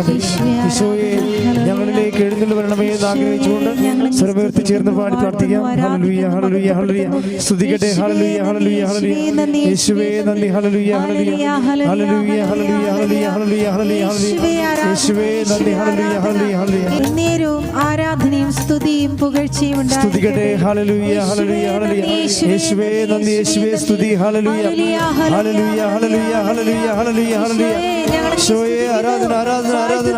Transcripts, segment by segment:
ഈശോയെ ഞങ്ങളിലേക്ക് എഴുന്നള്ളി വരണമേ എന്ന് ആഗ്രഹിച്ചുകൊണ്ട് സ്വരമുയർത്തി ചേർന്ന് പാടി പ്രാർത്ഥിക്കാം. ഹല്ലേലൂയ ഹല്ലേലൂയ ഹല്ലേലൂയ സ്തുതിക്കട്ടെ. ഹല്ലേലൂയ ഹല്ലേലൂയ ഹല്ലേലൂയ യേശുവേ നന്ദി. ഹല്ലേലൂയ ഹല്ലേലൂയ ഹല്ലേലൂയ ഹല്ലേലൂയ ഹല്ലേലൂയ ഹല്ലേലൂയ ഹല്ലേലൂയ യേശുവേ നന്ദി. ഹല്ലേലൂയ ഹല്ലേലൂയ ഹല്ലേലൂയ നേരവും ആരാധനയും സ്തുതിയും പുകഴ്ചയും ഉണ്ടാകട്ടെ. സ്തുതിക്കട്ടെ. ഹല്ലേലൂയ ഹല്ലേലൂയ ഹല്ലേലൂയ യേശുവേ നന്ദി. യേശുവേ സ്തുതി. ഹല്ലേലൂയ ഹല്ലേലൂയ ഹല്ലേലൂയ ഹല്ലേലൂയ ഹല്ലേലൂയ ഹല്ലേലൂയ ഈശോയെ ആരാധന ആരാധന ആരാധന.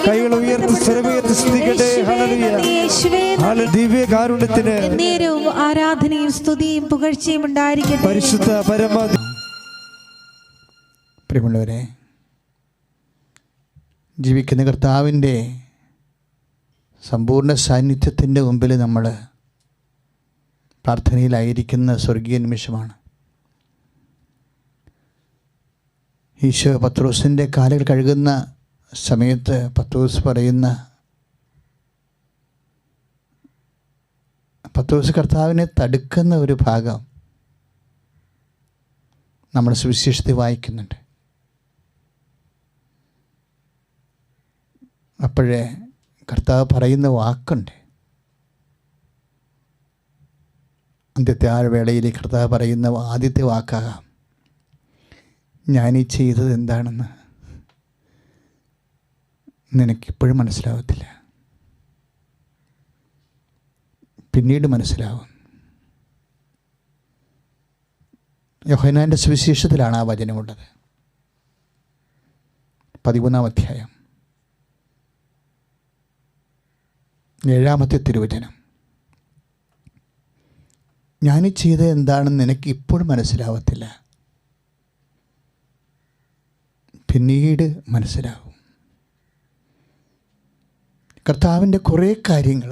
കൈകൾ ഉയർത്തി സ്വരമുയർത്തി സ്തുതിക്കട്ടെ. ഹല്ലേലൂയ ഹല്ലേലൂയ ദിവ്യ കാരുണ്യത്തിന് നേരവും ആരാധനയും സ്തുതിയും പുകഴ്ചയും ഉണ്ടായിരിക്കട്ടെ. പരിശുദ്ധ പരമ. പ്രിയമുള്ളവരെ, ജീവിക്കുന്ന കർത്താവിൻ്റെ സമ്പൂർണ്ണ സാന്നിധ്യത്തിൻ്റെ മുമ്പിൽ നമ്മൾ പ്രാർത്ഥനയിലായിരിക്കുന്ന സ്വർഗീയ നിമിഷമാണ്. ഈശോ പത്രോസിൻ്റെ കാലുകൾ കഴുകുന്ന സമയത്ത് പത്രോസ് കർത്താവിനെ തടുക്കുന്ന ഒരു ഭാഗം നമ്മൾ സുവിശേഷത്തിൽ വായിക്കുന്നുണ്ട്. അപ്പോഴേ കർത്താവ് പറയുന്ന വാക്കുണ്ട്. അന്ത്യത്തെ ആഴ്വേളയിൽ കർത്താവ് പറയുന്ന ആദ്യത്തെ വാക്കാകാം, ഞാനീ ചെയ്തത് എന്താണെന്ന് നിനക്കിപ്പോഴും മനസ്സിലാവത്തില്ല, പിന്നീട് മനസ്സിലാവും. യോഹന്നാൻ്റെ സുവിശേഷത്തിലാണ് ആ വചനമുള്ളത്. 13-ാം അധ്യായം 7-ാമത്തെ തിരുവചനം. ഞാനീ ചെയ്തത് എന്താണെന്ന് നിനക്ക് ഇപ്പോഴും മനസ്സിലാവത്തില്ല, പിന്നീട് മനസ്സിലാവും. കർത്താവിൻ്റെ കുറേ കാര്യങ്ങൾ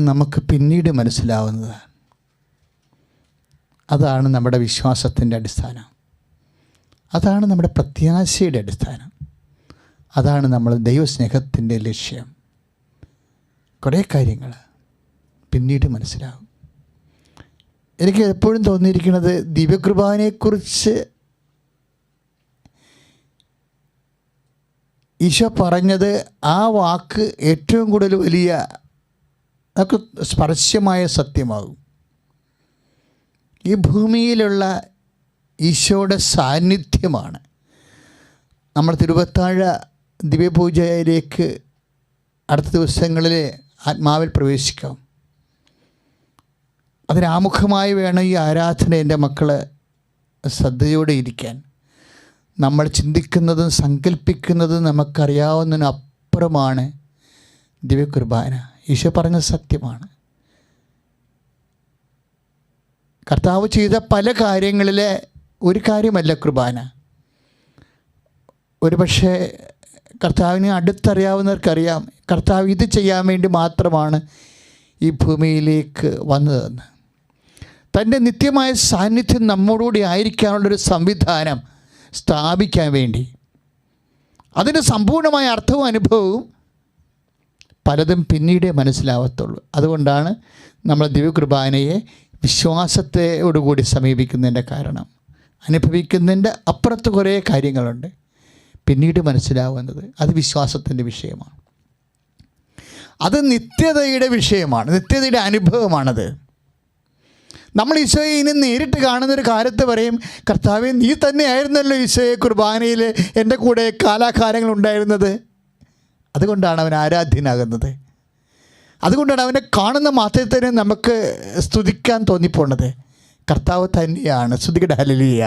നമുക്ക് പിന്നീട് മനസ്സിലാവുന്നതാണ്. അതാണ് നമ്മുടെ വിശ്വാസത്തിൻ്റെ അടിസ്ഥാനം, അതാണ് നമ്മുടെ പ്രത്യാശയുടെ അടിസ്ഥാനം, അതാണ് നമ്മൾ ദൈവസ്നേഹത്തിൻ്റെ ലക്ഷ്യം. കുറേ കാര്യങ്ങൾ പിന്നീട് മനസ്സിലാവും. എനിക്ക് എപ്പോഴും തോന്നിയിരിക്കുന്നത് ദിവ്യകൃപാനെക്കുറിച്ച് ഈശോ പറഞ്ഞത് ആ വാക്ക് ഏറ്റവും കൂടുതൽ വലിയ നമുക്ക് സ്പർശ്യമായ സത്യമാകും. ഈ ഭൂമിയിലുള്ള ഈശോയുടെ സാന്നിധ്യമാണ്. നമ്മൾ തിരുവത്താഴ ദിവ്യപൂജയിലേക്ക് അടുത്ത ദിവസങ്ങളിൽ ആത്മാവിൽ പ്രവേശിക്കാം. അതിനാമുഖമായി വേണം ഈ ആരാധന എൻ്റെ മക്കൾ ശ്രദ്ധയോടെ ഇരിക്കാൻ. നമ്മൾ ചിന്തിക്കുന്നതും സങ്കല്പിക്കുന്നതും നമുക്കറിയാവുന്നതിനപ്പുറമാണ് ദിവ്യകുർബാന. ഈശോ പറഞ്ഞ സത്യമാണ്. കർത്താവ് ചെയ്ത പല കാര്യങ്ങളിലെ ഒരു കാര്യമല്ല കുർബാന. ഒരു പക്ഷേ കർത്താവിനെ അടുത്തറിയാവുന്നവർക്കറിയാം കർത്താവ് ഇത് ചെയ്യാൻ വേണ്ടി മാത്രമാണ് ഈ ഭൂമിയിലേക്ക് വന്നതെന്ന്. തൻ്റെ നിത്യമായ സാന്നിധ്യം നമ്മോടുകൂടി ആയിരിക്കാനുള്ളൊരു സംവിധാനം സ്ഥാപിക്കാൻ വേണ്ടി, അതിൻ്റെ സമ്പൂർണ്ണമായ അർത്ഥവും അനുഭവവും പലതും പിന്നീടേ മനസ്സിലാവത്തുള്ളൂ. അതുകൊണ്ടാണ് നമ്മൾ ദിവ്യകുർബാനയെ വിശ്വാസത്തോടുകൂടി സമീപിക്കുന്നതിൻ്റെ കാരണം. അനുഭവിക്കുന്നതിൻ്റെ അപ്പുറത്ത് കുറേ കാര്യങ്ങളുണ്ട് പിന്നീട് മനസ്സിലാവുന്നത്. അത് വിശ്വാസത്തിൻ്റെ വിഷയമാണ്, അത് നിത്യതയുടെ വിഷയമാണ്, നിത്യതയുടെ അനുഭവമാണത്. നമ്മൾ ഈശോയെ ഇനി നേരിട്ട് കാണുന്നൊരു കാര്യത്തെ പറയും, കർത്താവേ നീ തന്നെയായിരുന്നല്ലോ ഈശോയെ കുർബാനയിൽ എൻ്റെ കൂടെ കാലാകാലങ്ങൾ ഉണ്ടായിരുന്നത്. അതുകൊണ്ടാണ് അവൻ ആരാധ്യനാകുന്നത്. അതുകൊണ്ടാണ് അവനെ കാണുന്ന മാത്രത്തിന് നമുക്ക് സ്തുതിക്കാൻ തോന്നിപ്പോണത്. കർത്താവ് തന്നെയാണ്. സ്തുതിക്കട്ടെ. ഹല്ലേലൂയ.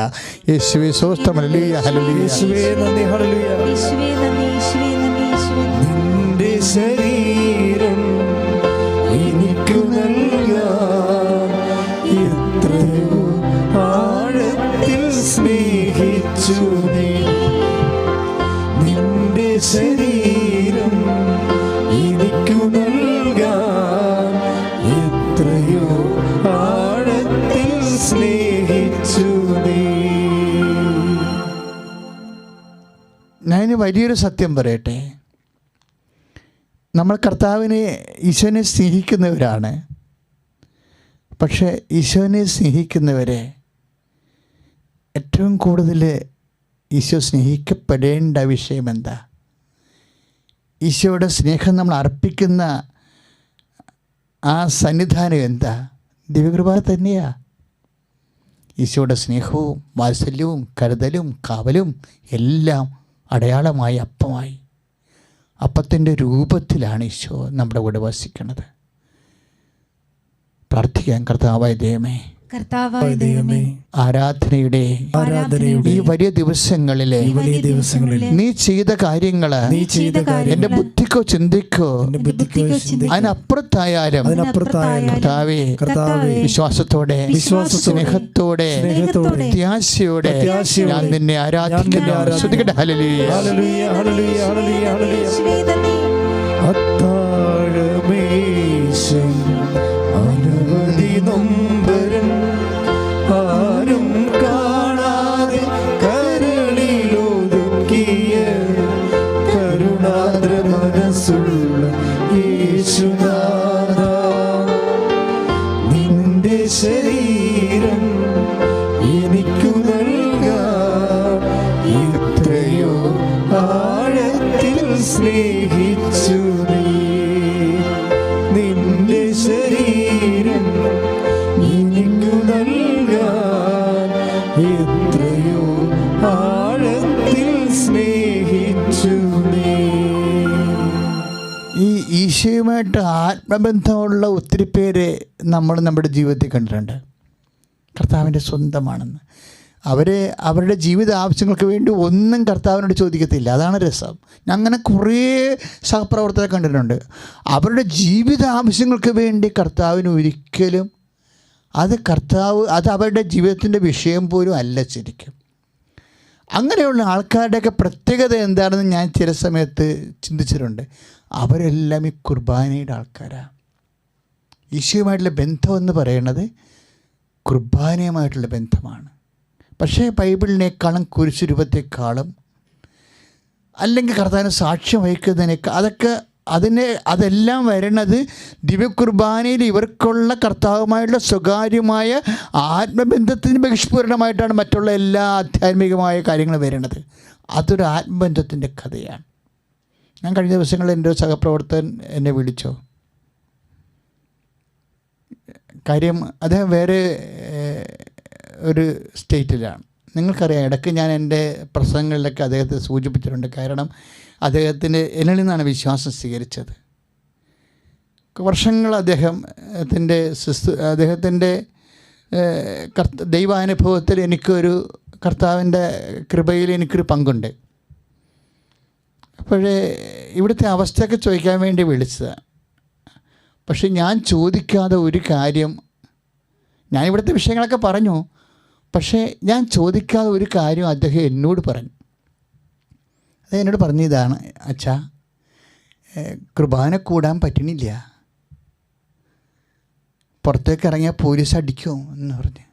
യേശുവേ സ്തോത്രം. ഹല്ലേലൂയ ഹല്ലേലൂയ. യേശുവേ നന്ദി. ഹല്ലേലൂയ. യേശുവേ നന്ദി. യേശുവേ നന്ദി. യേശുവേ നിന്റെ ശരീരം എനിക്ക് നൽകാൻ എത്രയോ ആഴത്തിൽ സ്നേഹിച്ചു നീ. നിന്റെ ശരീരം എനിക്ക് നൽകാൻ എത്രയോ ആഴത്തിൽ സ്നേഹിച്ചു നീ. ഞാൻ വലിയൊരു സത്യം പറയട്ടെ. നമ്മൾ കർത്താവിനെ ഈശോനെ സ്നേഹിക്കുന്നവരാണ്. പക്ഷേ ഈശോനെ സ്നേഹിക്കുന്നവരെ ഏറ്റവും കൂടുതൽ ഈശോ സ്നേഹിക്കപ്പെടേണ്ട വിഷയം എന്താ? ഈശോയുടെ സ്നേഹം നമ്മൾ അർപ്പിക്കുന്ന ആ സന്നിധാനം എന്താ? ദിവ്യകൃപ തന്നെയാ. ഈശോയുടെ സ്നേഹവും വാത്സല്യവും കരുതലും കാവലും എല്ലാം അടയാളമായി, അപ്പമായി. അപ്പത്തിൻ്റെ രൂപത്തിലാണ് ഈശോ നമ്മുടെ കൂടെ വസിക്കുന്നത്. പ്രാർത്ഥിക്കാൻ. കർത്താവായ ദൈവമേ, ആരാധനയുടെ ഈ വലിയ ദിവസങ്ങളിലെ നീ ചെയ്ത കാര്യങ്ങൾ എൻ്റെ ബുദ്ധിക്കോ ചിന്തയ്ക്കോ അതിനപ്പുറത്തായാലും കർത്താവേ, വിശ്വാസത്തോടെ സ്നേഹത്തോടെ പ്രത്യാശയോടെ ഞാൻ നിന്നെ ആരാധിക്കുന്നു. ശ്രദ്ധിക്കട്ടെ. ഹല്ലേലൂയ, ഹല്ലേലൂയ, ഹല്ലേലൂയ, ഹല്ലേലൂയ, ഹല്ലേലൂയ. അത്താഴമേശം അനവധി നൊമ്പരം ആരും കാണാതെ കരളിലൊതുക്കിയ കരുണാദ്ര മനസ്സുള്ള യേശുനാഥ, നിന്റെ ശരീരം എനിക്കു നൽകാൻ എത്രയോ ആഴത്തിൽ സ്നേഹിച്ചു നീ. നിന്റെ ശരീരം എനിക്കു നൽകാൻ എത്രയോ ആഴത്തിൽ സ്നേഹിച്ചു നീ. ഈ ഈശോയുമായിട്ട് ആത്മബന്ധമുള്ള ഒത്തിരി പേര് നമ്മൾ നമ്മുടെ ജീവിതത്തിൽ കണ്ടിട്ടുണ്ട്. കർത്താവിൻ്റെ സ്വന്തമാണെന്ന് അവരുടെ ജീവിത ആവശ്യങ്ങൾക്ക് വേണ്ടി ഒന്നും കർത്താവിനോട് ചോദിക്കത്തില്ല. അതാണ് രസം. ഞാൻ അങ്ങനെ കുറേ സഹപ്രവർത്തകരെ കണ്ടിട്ടുണ്ട്. അവരുടെ ജീവിത ആവശ്യങ്ങൾക്ക് വേണ്ടി കർത്താവിന് ഒരിക്കലും അത് അവരുടെ ജീവിതത്തിൻ്റെ വിഷയം പോലും അല്ല ശരിക്കും. അങ്ങനെയുള്ള ആൾക്കാരുടെയൊക്കെ പ്രത്യേകത എന്താണെന്ന് ഞാൻ ചില സമയത്ത് ചിന്തിച്ചിട്ടുണ്ട്. അവരെല്ലാം ഈ കുർബാനയുടെ ആൾക്കാരാണ്. ഈശോയുമായിട്ടുള്ള ബന്ധമെന്ന് പറയുന്നത് കുർബാനയുമായിട്ടുള്ള ബന്ധമാണ്. പക്ഷേ ബൈബിളിനേക്കാളും കുരിശുരൂപത്തെക്കാളും അല്ലെങ്കിൽ കർത്താവിന് സാക്ഷ്യം വഹിക്കുന്നതിനേക്കാൾ അതെല്ലാം വരുന്നത് ദിവ്യകുർബാനയിൽ ഇവർക്കുള്ള കർത്താവുമായുള്ള സ്വകാര്യമായ ആത്മബന്ധത്തിന് ബഹിഷ്പൂരണമായിട്ടാണ് മറ്റുള്ള എല്ലാ ആധ്യാത്മികമായ കാര്യങ്ങളും വരുന്നത്. അതൊരു ആത്മബന്ധത്തിൻ്റെ കഥയാണ്. ഞാൻ കഴിഞ്ഞ ദിവസങ്ങളിൽ എൻ്റെ ഒരു സഹപ്രവർത്തകൻ എന്നെ വിളിച്ചു. കാര്യം അദ്ദേഹം വേറെ ഒരു സ്റ്റേറ്റിലാണ്. നിങ്ങൾക്കറിയാം, ഇടയ്ക്ക് ഞാൻ എൻ്റെ പ്രസംഗങ്ങളിലൊക്കെ അദ്ദേഹത്തെ സൂചിപ്പിച്ചിട്ടുണ്ട്. കാരണം അദ്ദേഹത്തിന് എന്നിൽ നിന്നാണ് വിശ്വാസം സ്വീകരിച്ചത്. വർഷങ്ങൾ അദ്ദേഹത്തിൻ്റെ ദൈവാനുഭവത്തിൽ എനിക്കൊരു കർത്താവിൻ്റെ കൃപയിൽ എനിക്കൊരു പങ്കുണ്ട്. അപ്പോഴേ ഇവിടുത്തെ അവസ്ഥയൊക്കെ ചോദിക്കാൻ വേണ്ടി വിളിച്ചതാണ്. പക്ഷെ ഞാൻ ചോദിക്കാതെ ഒരു കാര്യം, ഞാൻ ഇവിടുത്തെ വിഷയങ്ങളൊക്കെ പറഞ്ഞു, പക്ഷേ ഞാൻ ചോദിക്കാതെ ഒരു കാര്യം അദ്ദേഹം എന്നോട് പറഞ്ഞു. അത് എന്നോട് പറഞ്ഞതാണ്, അച്ഛാ, കുർബാന കൂടാൻ പറ്റണില്ല, പുറത്തേക്ക് ഇറങ്ങിയാൽ പോലീസ് അടിക്കുമോ എന്ന് പറഞ്ഞ്.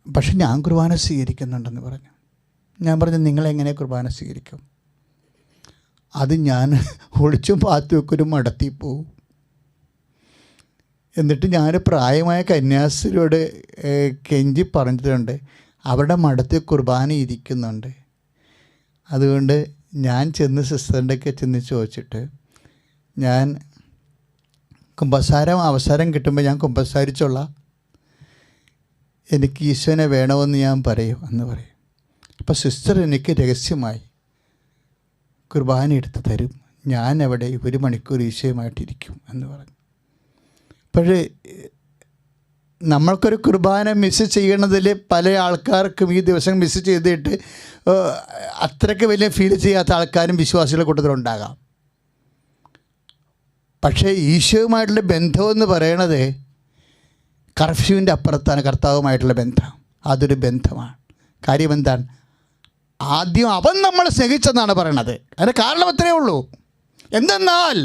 പക്ഷെ ഞാൻ കുർബാന സ്വീകരിക്കുന്നുണ്ടെന്ന് പറഞ്ഞു. ഞാൻ പറഞ്ഞു, നിങ്ങളെങ്ങനെ കുർബാന സ്വീകരിക്കും? അത് ഞാൻ ഒളിച്ചും പാത്തുവെക്കൊരു മടത്തി പോവും. എന്നിട്ട് ഞാൻ പ്രായമായ കന്യാസ്ത്രീയോട് കെഞ്ചി പറഞ്ഞിട്ടുണ്ട്, അവരുടെ മഠത്തിൽ കുർബാന ഇരിക്കുന്നുണ്ട്. അതുകൊണ്ട് ഞാൻ ചെന്ന് സിസ്റ്ററിൻ്റെയൊക്കെ ചെന്ന് ചോദിച്ചിട്ട്, ഞാൻ അവസരം കിട്ടുമ്പോൾ ഞാൻ കുമ്പസാരിച്ചോളാം, എനിക്ക് ഈശോനെ വേണമെന്ന് ഞാൻ പറയും എന്ന് പറയും. അപ്പോൾ സിസ്റ്റർ എനിക്ക് രഹസ്യമായി കുർബാന എടുത്ത് തരും, ഞാൻ അവിടെ 1 മണിക്കൂർ ഈശോയുമായിട്ടിരിക്കും എന്ന് പറഞ്ഞു. പക്ഷേ നമ്മൾക്കൊരു കുർബാന മിസ് ചെയ്യണതിൽ പല ആൾക്കാർക്കും ഈ ദിവസം മിസ് ചെയ്തിട്ട് അത്രയ്ക്ക് വലിയ ഫീൽ ചെയ്യാത്ത ആൾക്കാരും വിശ്വാസികളുടെ കൂട്ടത്തിലുണ്ടാകാം. പക്ഷേ ഈശോയുമായിട്ടുള്ള ബന്ധമെന്ന് പറയണത് കർഫ്യൂവിൻ്റെ അപ്പുറത്താണ് കർത്താവുമായിട്ടുള്ള ബന്ധം. അതൊരു ബന്ധമാണ്. കാര്യം എന്താണ്? ആദ്യം അവൻ നമ്മളെ സ്നേഹിച്ചെന്നാണ് പറയണത്. അതിന് കാരണം അത്രയേ ഉള്ളൂ. എന്തെന്നാൽ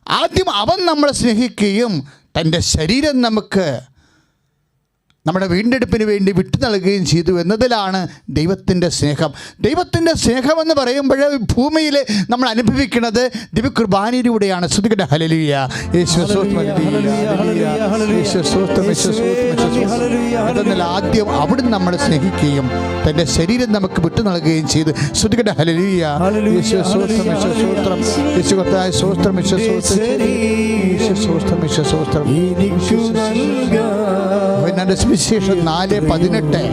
ആദ്യം അവൻ നമ്മളെ സ്നേഹിക്കുകയും തൻ്റെ ശരീരം നമുക്ക് നമ്മുടെ വീണ്ടെടുപ്പിന് വേണ്ടി വിട്ടു നൽകുകയും ചെയ്തു എന്നതിലാണ് ദൈവത്തിൻ്റെ സ്നേഹം. ദൈവത്തിൻ്റെ സ്നേഹമെന്ന് പറയുമ്പോൾ ഭൂമിയിൽ നമ്മൾ അനുഭവിക്കുന്നത് ദിവ്യകുർബാനയിലൂടെയാണ്. ശ്രുതികട്ടെ ഹല്ലേലൂയ. എന്നാൽ ആദ്യം അവിടുന്ന് നമ്മളെ സ്നേഹിക്കുകയും തൻ്റെ ശരീരം നമുക്ക് വിട്ടു നൽകുകയും ചെയ്തു. ശ്രുതികട്ടെ ഹല്ലേലൂയ. വിശേഷം 4:18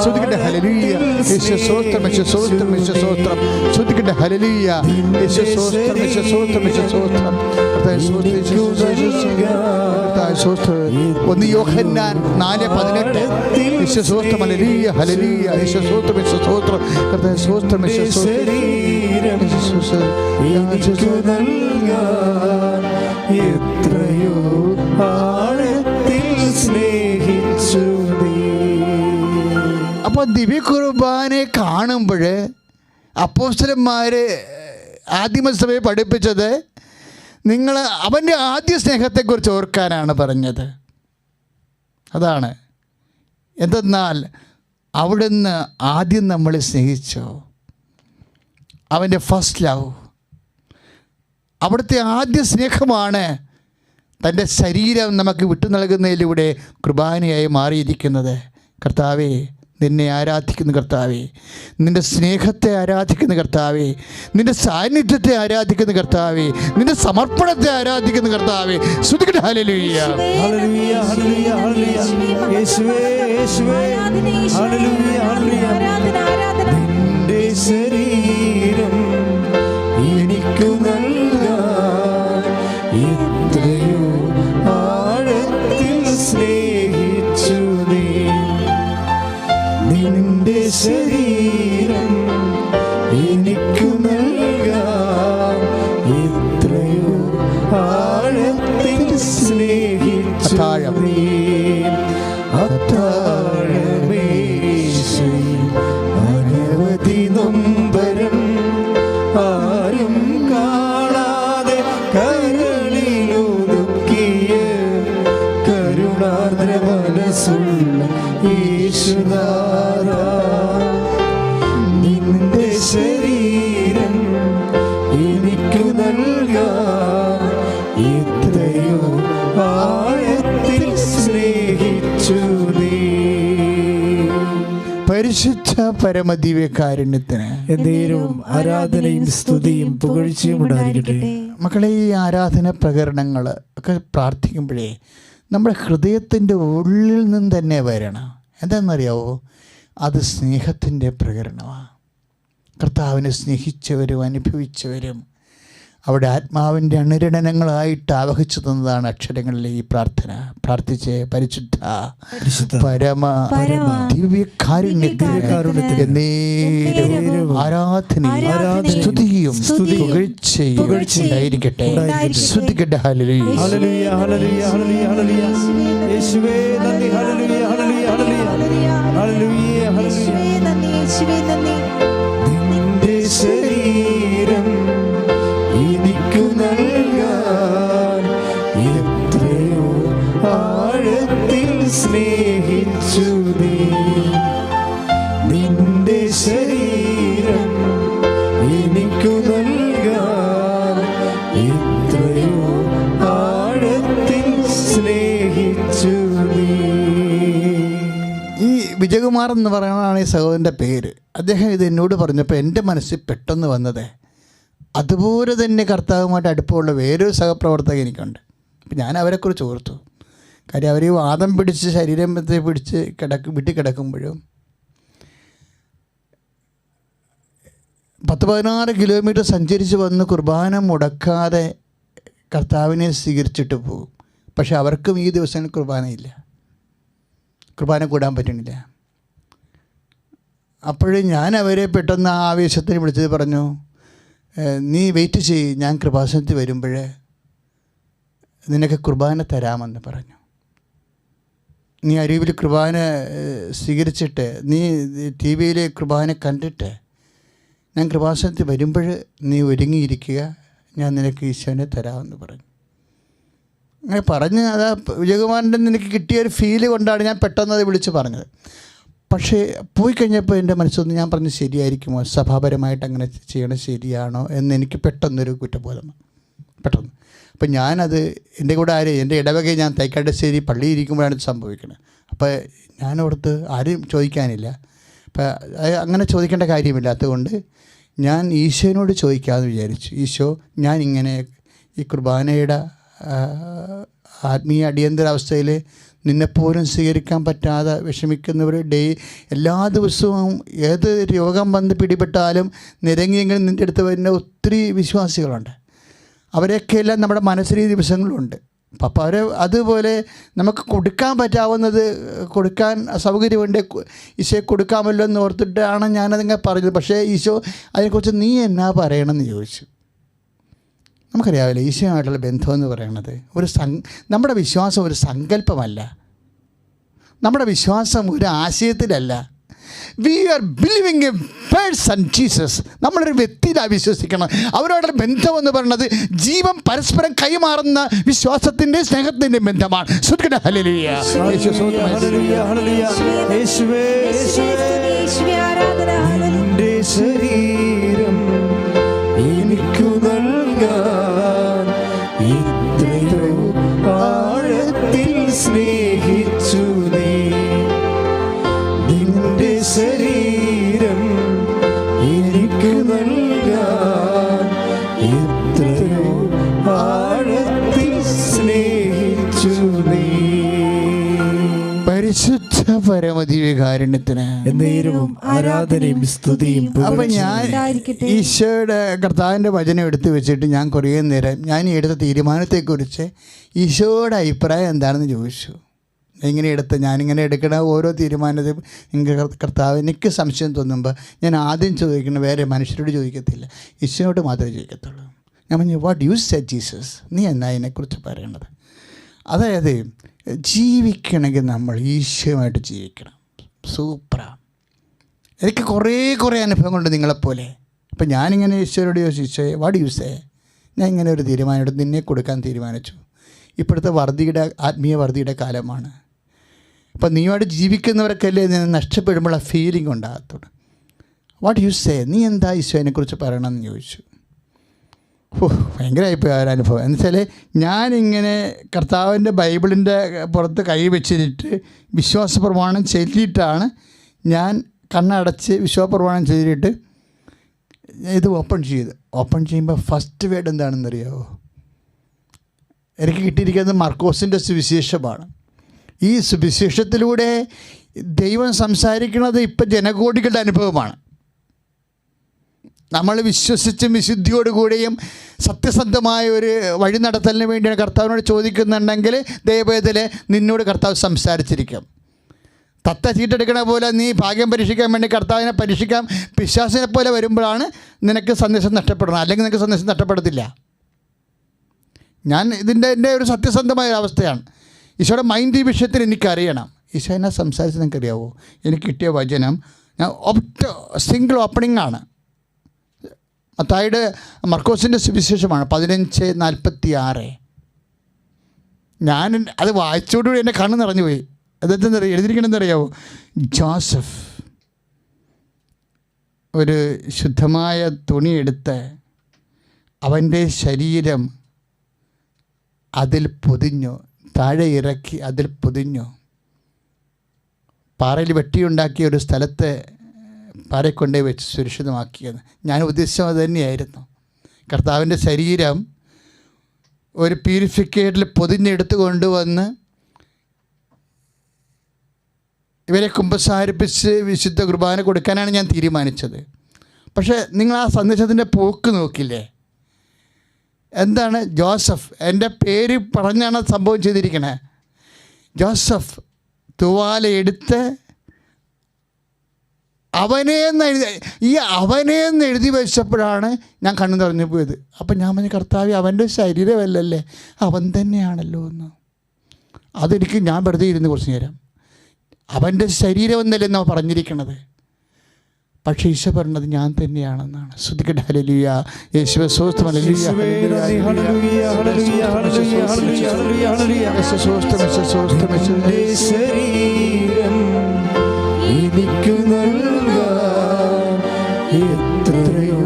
ശ്രുതിക്കട്ടെ ഹല്ലേലൂയ. യേശുസ്തോത്രം യേശുസ്തോത്രം യേശുസ്തോത്രം ശ്രുതിക്കട്ടെ ഹല്ലേലൂയ. യേശുസ്തോത്രം യേശുസ്തോത്രം യേശുസ്തോത്രം. 1 യോഹന്നാൻ 4:18 യേശുസ്തോത്രം ഹല്ലേലൂയ ഹല്ലേലൂയ യേശുസ്തോത്രം യേശുസ്തോത്രം കർത്താവേ സ്തോത്രം യേശുസ്തോത്രം. എത്രയോ ആഴത്തിൽ സ്നേഹിച്ചു. അപ്പോൾ ദിവ്യകുർബാനയെ കാണുമ്പോൾ അപ്പോസ്തലന്മാർ ആദിമസഭയെ പഠിപ്പിച്ചത് നിങ്ങൾ അവൻ്റെ ആദ്യ സ്നേഹത്തെക്കുറിച്ച് ഓർക്കാനാണ് പറഞ്ഞത്. അതാണ് എന്തെന്നാൽ അവിടുന്ന് ആദ്യം നമ്മളെ സ്നേഹിച്ചു. അവൻ്റെ ഫസ്റ്റ് ലവ്, അവിടുത്തെ ആദ്യ സ്നേഹമാണ് തൻ്റെ ശരീരം നമുക്ക് വിട്ടു നൽകുന്നതിലൂടെ കുർബാനയായി മാറിയിരിക്കുന്നത്. കർത്താവേ, നിന്നെ ആരാധിക്കുന്ന കർത്താവേ, നിൻ്റെ സ്നേഹത്തെ ആരാധിക്കുന്ന കർത്താവേ, നിൻ്റെ സാന്നിധ്യത്തെ ആരാധിക്കുന്ന കർത്താവേ, നിൻ്റെ സമർപ്പണത്തെ ആരാധിക്കുന്ന കർത്താവേ. സ്തുതിക്കട്ടെ ഹല്ലേലൂയ ഹല്ലേലൂയ ഹല്ലേലൂയ ഹല്ലേലൂയ. യേശുവേ യേശുവേ ഹല്ലേലൂയ ഹല്ലേലൂയ. നിന്റെ ശരീരം എനിക്ക് നൽകാൻ എത്രയോ ആഴത്തിൽ സ്നേഹിച്ചു നീ. നിന്റെ ശരീരം എനിക്ക് നൽകാൻ എത്രയോ ആഴത്തിൽ സ്നേഹിച്ചു നീ. അത്താഴമേശയിൽ അനവധി നൊമ്പരം ആരും കാണാതെ കരളിലൊതുക്കിയ കരുണാർദ്ര മനസ്സുള്ള യേശുനാഥ, നിന്റെ ശരീരം എനിക്ക് നൽകാൻ എത്രയോ ആഴത്തിൽ സ്നേഹിച്ചു നീ. പരിശുദ്ധ പരമദിവ്യകാരുണ്യത്തിന് എന്നേരവും ആരാധനയും സ്തുതിയും പുകഴ്ചയും ഉണ്ടായിരിക്കട്ടെ. മക്കളെ, ഈ ആരാധന പ്രകരണങ്ങൾ ഒക്കെ പ്രാർത്ഥിക്കുമ്പോഴേ നമ്മുടെ ഹൃദയത്തിൻ്റെ ഉള്ളിൽ നിന്ന് തന്നെ വരണം. എന്താണെന്നറിയാവോ? അത് സ്നേഹത്തിൻ്റെ പ്രകരണമാണ്. കർത്താവിനെ സ്നേഹിച്ചവരും അനുഭവിച്ചവരും അവിടെ ആത്മാവിൻ്റെ അനുരണനങ്ങളായിട്ട് ആവഹിച്ചു തന്നതാണ് അക്ഷരങ്ങളിലെ ഈ പ്രാർത്ഥന. പ്രാർത്ഥിച്ച് പരിശുദ്ധ പരമ ദിവ്യകാരുണ്യത്തിന് ആരാധനയും സ്തുതിയും പുകഴ്ചയുണ്ടായിരിക്കട്ടെ. സ്തുതിക്കട്ടെ ഹല്ലേലൂയ ഹല്ലേലൂയ ഹല്ലേലൂയ ഹല്ലേലൂയ. യേശുവേ നന്ദി. ഹല്ലേലൂയ ഹല്ലേലൂയ ഹല്ലേലൂയ ഹല്ലേലൂയ ഹല്ലേലൂയ. നിന്റെ ശരീരം എനിക്ക് നൽകാൻ എത്രയോ ആഴത്തിൽ സ്നേഹിച്ചു നീ. നിന്റെ ശരീരം എനിക്ക് നൽകാൻ എത്രയോ ആഴത്തിൽ സ്നേഹിച്ചു നീ. ഈ വിജയകുമാർ എന്ന് പറയുന്നതാണ് ഈ സഹോദരൻ്റെ പേര്. അദ്ദേഹം ഇത് എന്നോട് പറഞ്ഞപ്പോൾ എൻ്റെ മനസ്സിൽ പെട്ടെന്ന് വന്നത്, അതുപോലെ തന്നെ കർത്താവുമായിട്ട് അടുപ്പമുള്ള വേറൊരു സഹപ്രവർത്തകൻ എനിക്കുണ്ട്. അപ്പം ഞാൻ അവരെക്കുറിച്ച് ഓർത്തു. കാര്യം അവർ ഈ വാദം പിടിച്ച് ശരീരത്തെ പിടിച്ച് വീട്ടിൽ കിടക്കുമ്പോഴും 10-16 കിലോമീറ്റർ സഞ്ചരിച്ച് വന്ന് കുർബാന മുടക്കാതെ കർത്താവിനെ സ്വീകരിച്ചിട്ട് പോകും. പക്ഷെ അവർക്കും ഈ ദിവസങ്ങളിൽ കുർബാനയില്ല, കുർബാന കൂടാൻ പറ്റണില്ല. അപ്പോഴും ഞാൻ അവരെ പെട്ടെന്ന് ആ ആവേശത്തിന് വിളിച്ചത് പറഞ്ഞു, നീ വെയിറ്റ് ചെയ്യ്, ഞാൻ കൃപാസനത്തിൽ വരുമ്പോൾ നിനക്ക് കുർബാന തരാമെന്ന് പറഞ്ഞു. നീ അരുവിൽ കുർബാന സ്വീകരിച്ചിട്ട് നീ ടി വിയിലെ കുർബാന കണ്ടിട്ട് ഞാൻ കൃപാസനത്തിൽ വരുമ്പോൾ നീ ഒരുങ്ങിയിരിക്കുക, ഞാൻ നിനക്ക് ഈശോനെ തരാമെന്ന് പറഞ്ഞു. അങ്ങനെ പറഞ്ഞ് അത് വിജയകുമാറിൻ്റെ എനിക്ക് കിട്ടിയൊരു ഫീല് കൊണ്ടാണ് ഞാൻ പെട്ടെന്ന് അത് വിളിച്ച് പറഞ്ഞത്. പക്ഷേ പോയി കഴിഞ്ഞപ്പോൾ എൻ്റെ മനസ്സൊന്ന് ഞാൻ പറഞ്ഞു ശരിയായിരിക്കുമോ, സഭാപരമായിട്ട് അങ്ങനെ ചെയ്യണം ശരിയാണോ എന്ന് എനിക്ക് പെട്ടെന്നൊരു കുറ്റബോധം പെട്ടെന്ന്. അപ്പം ഞാനത് എൻ്റെ കൂടെ എൻ്റെ ഇടവകയിൽ ഞാൻ തൈക്കാട്ടുശ്ശേരി പള്ളിയിൽ ഇരിക്കുമ്പോഴാണ് ഇത് സംഭവിക്കുന്നത്. അപ്പോൾ ഞാനോടത്ത് ആരും ചോദിക്കാനില്ല, അപ്പം അങ്ങനെ ചോദിക്കേണ്ട കാര്യമില്ലാത്തതുകൊണ്ട് ഞാൻ ഈശോനോട് ചോദിക്കാമെന്ന് വിചാരിച്ചു. ഈശോ, ഞാനിങ്ങനെ ഈ കുർബാനയുടെ ആത്മീയ അടിയന്തരാവസ്ഥയിൽ നിന്നെപ്പോലും സ്വീകരിക്കാൻ പറ്റാതെ വിഷമിക്കുന്നവർ എല്ലാ ദിവസവും ഏത് രോഗം വന്ന് പിടിപെട്ടാലും നിരങ്ങിയെങ്കിലും നിൻ്റെ അടുത്ത് വരുന്ന ഒത്തിരി വിശ്വാസികളുണ്ട്. അവരെയൊക്കെയെല്ലാം നമ്മുടെ മനസ്സിൽ ഈ ദിവസങ്ങളുണ്ട്. അപ്പം അവർ അതുപോലെ നമുക്ക് കൊടുക്കാൻ പറ്റാവുന്നത് കൊടുക്കാൻ സൗകര്യമുണ്ട്, ഈശോയെ കൊടുക്കാമല്ലോ എന്ന് ഓർത്തിട്ടാണ് ഞാനതിങ്ങനെ പറഞ്ഞത്. പക്ഷേ ഈശോ അതിനെക്കുറിച്ച് നീ എന്നാ പറയണമെന്ന് ചോദിച്ചു. നമുക്കറിയാമല്ലോ ഈശോയുമായിട്ടുള്ള ബന്ധമെന്ന് പറയുന്നത് നമ്മുടെ വിശ്വാസം ഒരു സങ്കല്പമല്ല, നമ്മുടെ വിശ്വാസം ഒരു ആശയത്തിലല്ല. We are believing a person Jesus. നമ്മളൊരു വ്യക്തിയിലാണ് വിശ്വസിക്കണം. അവരോടുള്ള ബന്ധമെന്ന് പറയുന്നത് ജീവൻ പരസ്പരം കൈമാറുന്ന വിശ്വാസത്തിൻ്റെ സ്നേഹത്തിൻ്റെ ബന്ധമാണ്. ശരീരം എനിക്കു നൽകാൻ ഇത്രയോ ആഴത്തിൽ സ്നേഹിച്ചു നീ. നിന്റെ ശരീരം എനിക്ക് നൽകാൻ എത്രയോ ആഴത്തിൽ സ്നേഹിച്ചു നീ. പരിശുദ്ധ പരമദിവ്യകാരുണ്യത്തിന് എന്നേരവും ആരാധനയും സ്തുതിയും. അപ്പം ഞാൻ ഈശോയുടെ കർത്താവിൻ്റെ വചനം എടുത്തു വെച്ചിട്ട് ഞാൻ കുറേ നേരം ഞാൻ ഈ എടുത്ത തീരുമാനത്തെക്കുറിച്ച് ഈശോയുടെ അഭിപ്രായം എന്താണെന്ന് ചോദിച്ചു. ഞാനിങ്ങനെ എടുക്കണ ഓരോ തീരുമാനത്തിലും എനിക്ക് കർത്താവ് എനിക്ക് സംശയം തോന്നുമ്പോൾ ഞാൻ ആദ്യം ചോദിക്കണം, വേറെ മനുഷ്യരോട് ചോദിക്കത്തില്ല, ഈശോയോട് മാത്രമേ ചോദിക്കത്തുള്ളൂ. ഞാൻ പറഞ്ഞു, വാട്ട് യു സെഡ് ജീസസ്, നീ എന്നാ അതിനെക്കുറിച്ച് പറയണത്? അതായത് ജീവിക്കണമെങ്കിൽ നമ്മൾ ഈശോയുമായിട്ട് ജീവിക്കണം. സൂപ്പറാണ്. എനിക്ക് കുറേ അനുഭവങ്ങളുണ്ട് നിങ്ങളെപ്പോലെ. അപ്പം ഞാനിങ്ങനെ ഈശോയോട് ചോദിച്ചു, വാട്ട് യു സേ, ഞാൻ ഇങ്ങനെ ഒരു തീരുമാനം എടുത്ത് നിന്നെ കൊടുക്കാൻ തീരുമാനിച്ചു. ഇപ്പോഴത്തെ ആത്മീയ വർദ്ധിയുടെ കാലമാണ്. അപ്പം നീയോട് ജീവിക്കുന്നവർക്കല്ലേ നിന്ന് നഷ്ടപ്പെടുമ്പോൾ ആ ഫീലിംഗ് ഉണ്ടാകത്തുള്ളൂ. വാട്ട് യു സേ, നീ എന്താ ഈശോയെക്കുറിച്ച് പറയണമെന്ന് ചോദിച്ചു. ഭയങ്കരമായിപ്പോയി ആ ഒരു അനുഭവം. എന്നുവെച്ചാൽ ഞാനിങ്ങനെ കർത്താവിൻ്റെ ബൈബിളിൻ്റെ പുറത്ത് കൈ വെച്ചിട്ട് വിശ്വാസപ്രമാണം ചൊല്ലിയിട്ടാണ് ഞാൻ കണ്ണടച്ച് വിശ്വാസപ്രമാണം ചെയ്തിട്ട് ഇത് ഓപ്പൺ ചെയ്യുമ്പോൾ ഫസ്റ്റ് വേർഡ് എന്താണെന്നറിയാമോ? എനിക്ക് കിട്ടിയിരിക്കുന്നത് മർക്കോസിൻ്റെ സുവിശേഷമാണ്. ഈ സുവിശേഷത്തിലൂടെ ദൈവം സംസാരിക്കുന്നത് ഇപ്പം ജനകോടികളുടെ അനുഭവമാണ്. നമ്മൾ വിശ്വസിച്ചും വിശുദ്ധിയോടുകൂടിയും സത്യസന്ധമായ ഒരു വഴി നടത്തലിന് വേണ്ടിയാണ് കർത്താവിനോട് ചോദിക്കുന്നുണ്ടെങ്കിൽ ദൈവത്തിൽ നിന്നോട് കർത്താവ് സംസാരിച്ചിരിക്കും. തത്ത ചീട്ടെടുക്കണ പോലെ നീ ഭാഗ്യം പരീക്ഷിക്കാൻ വേണ്ടി കർത്താവിനെ പരീക്ഷിക്കാൻ പിശാചിനെ പോലെ വരുമ്പോഴാണ് നിനക്ക് സന്ദേശം നഷ്ടപ്പെടുന്നത്, അല്ലെങ്കിൽ നിനക്ക് സന്ദേശം നഷ്ടപ്പെടത്തില്ല. എൻ്റെ ഒരു സത്യസന്ധമായ അവസ്ഥയാണ്. ഈശോയുടെ മൈൻഡ് ഈ വിഷയത്തിൽ എനിക്കറിയണം. ഈശോ എന്നെ സംസാരിച്ച് നിങ്ങൾക്കറിയാവോ? എനിക്ക് കിട്ടിയ വചനം ഞാൻ സിംഗിൾ ഓപ്പണിംഗ് ആണ്. മത്തായിയുടെ മർക്കോസിൻ്റെ സുവിശേഷമാണ് 15:46. ഞാൻ അത് വായിച്ചോടുകൂടി എൻ്റെ കണ്ണ് നിറഞ്ഞു പോയി. അതെന്താ എഴുതിയിരിക്കണമെന്നറിയാവോ? ജോസഫ് ഒരു ശുദ്ധമായ തുണിയെടുത്ത് അവൻ്റെ ശരീരം അതിൽ പൊതിഞ്ഞു, താഴെ ഇറക്കി അതിൽ പൊതിഞ്ഞു, പാറയിൽ വെട്ടിയുണ്ടാക്കിയ ഒരു സ്ഥലത്ത് പാറക്കൊണ്ടേ വെച്ച് സുരക്ഷിതമാക്കിയത്. ഞാൻ ഉദ്ദേശിച്ചത് അത് തന്നെയായിരുന്നു. കർത്താവിൻ്റെ ശരീരം ഒരു പ്യൂരിഫിക്കേറ്ററിൽ പൊതിഞ്ഞെടുത്ത് കൊണ്ടുവന്ന് ഇവരെ കുമ്പസാരിപ്പിച്ച് വിശുദ്ധ കുർബാന കൊടുക്കാനാണ് ഞാൻ തീരുമാനിച്ചത്. പക്ഷേ നിങ്ങൾ ആ സന്ദേശത്തിൻ്റെ പോക്ക് നോക്കില്ലേ? എന്താണ് ജോസഫ്, എൻ്റെ പേര് പറഞ്ഞാണ് സംഭവം ചെയ്തിരിക്കണേ. ജോസഫ് തുവാലയെടുത്ത് അവനെന്ന് എഴുതി വെച്ചപ്പോഴാണ് ഞാൻ കണ്ണു നിറഞ്ഞു പോയത്. അപ്പം ഞാൻ പറഞ്ഞു, കർത്താവ് അവൻ്റെ ശരീരമല്ലല്ലേ, അവൻ തന്നെയാണല്ലോ എന്ന്. അതെനിക്ക് ഞാൻ വെറുതെ ഇരുന്ന് കുറച്ച് നേരം അവൻ്റെ ശരീരം എന്നല്ലേ എന്നാ പറഞ്ഞിരിക്കണത്. പക്ഷേ ഈശോ പറഞ്ഞത് ഞാൻ തന്നെയാണെന്നാണ്. ശ്രദ്ധിക്കട്ടെ. ഹല്ലേലൂയ. യേശുവേ സ്തോത്രം. ഹല്ലേലൂയ. എത്രയോ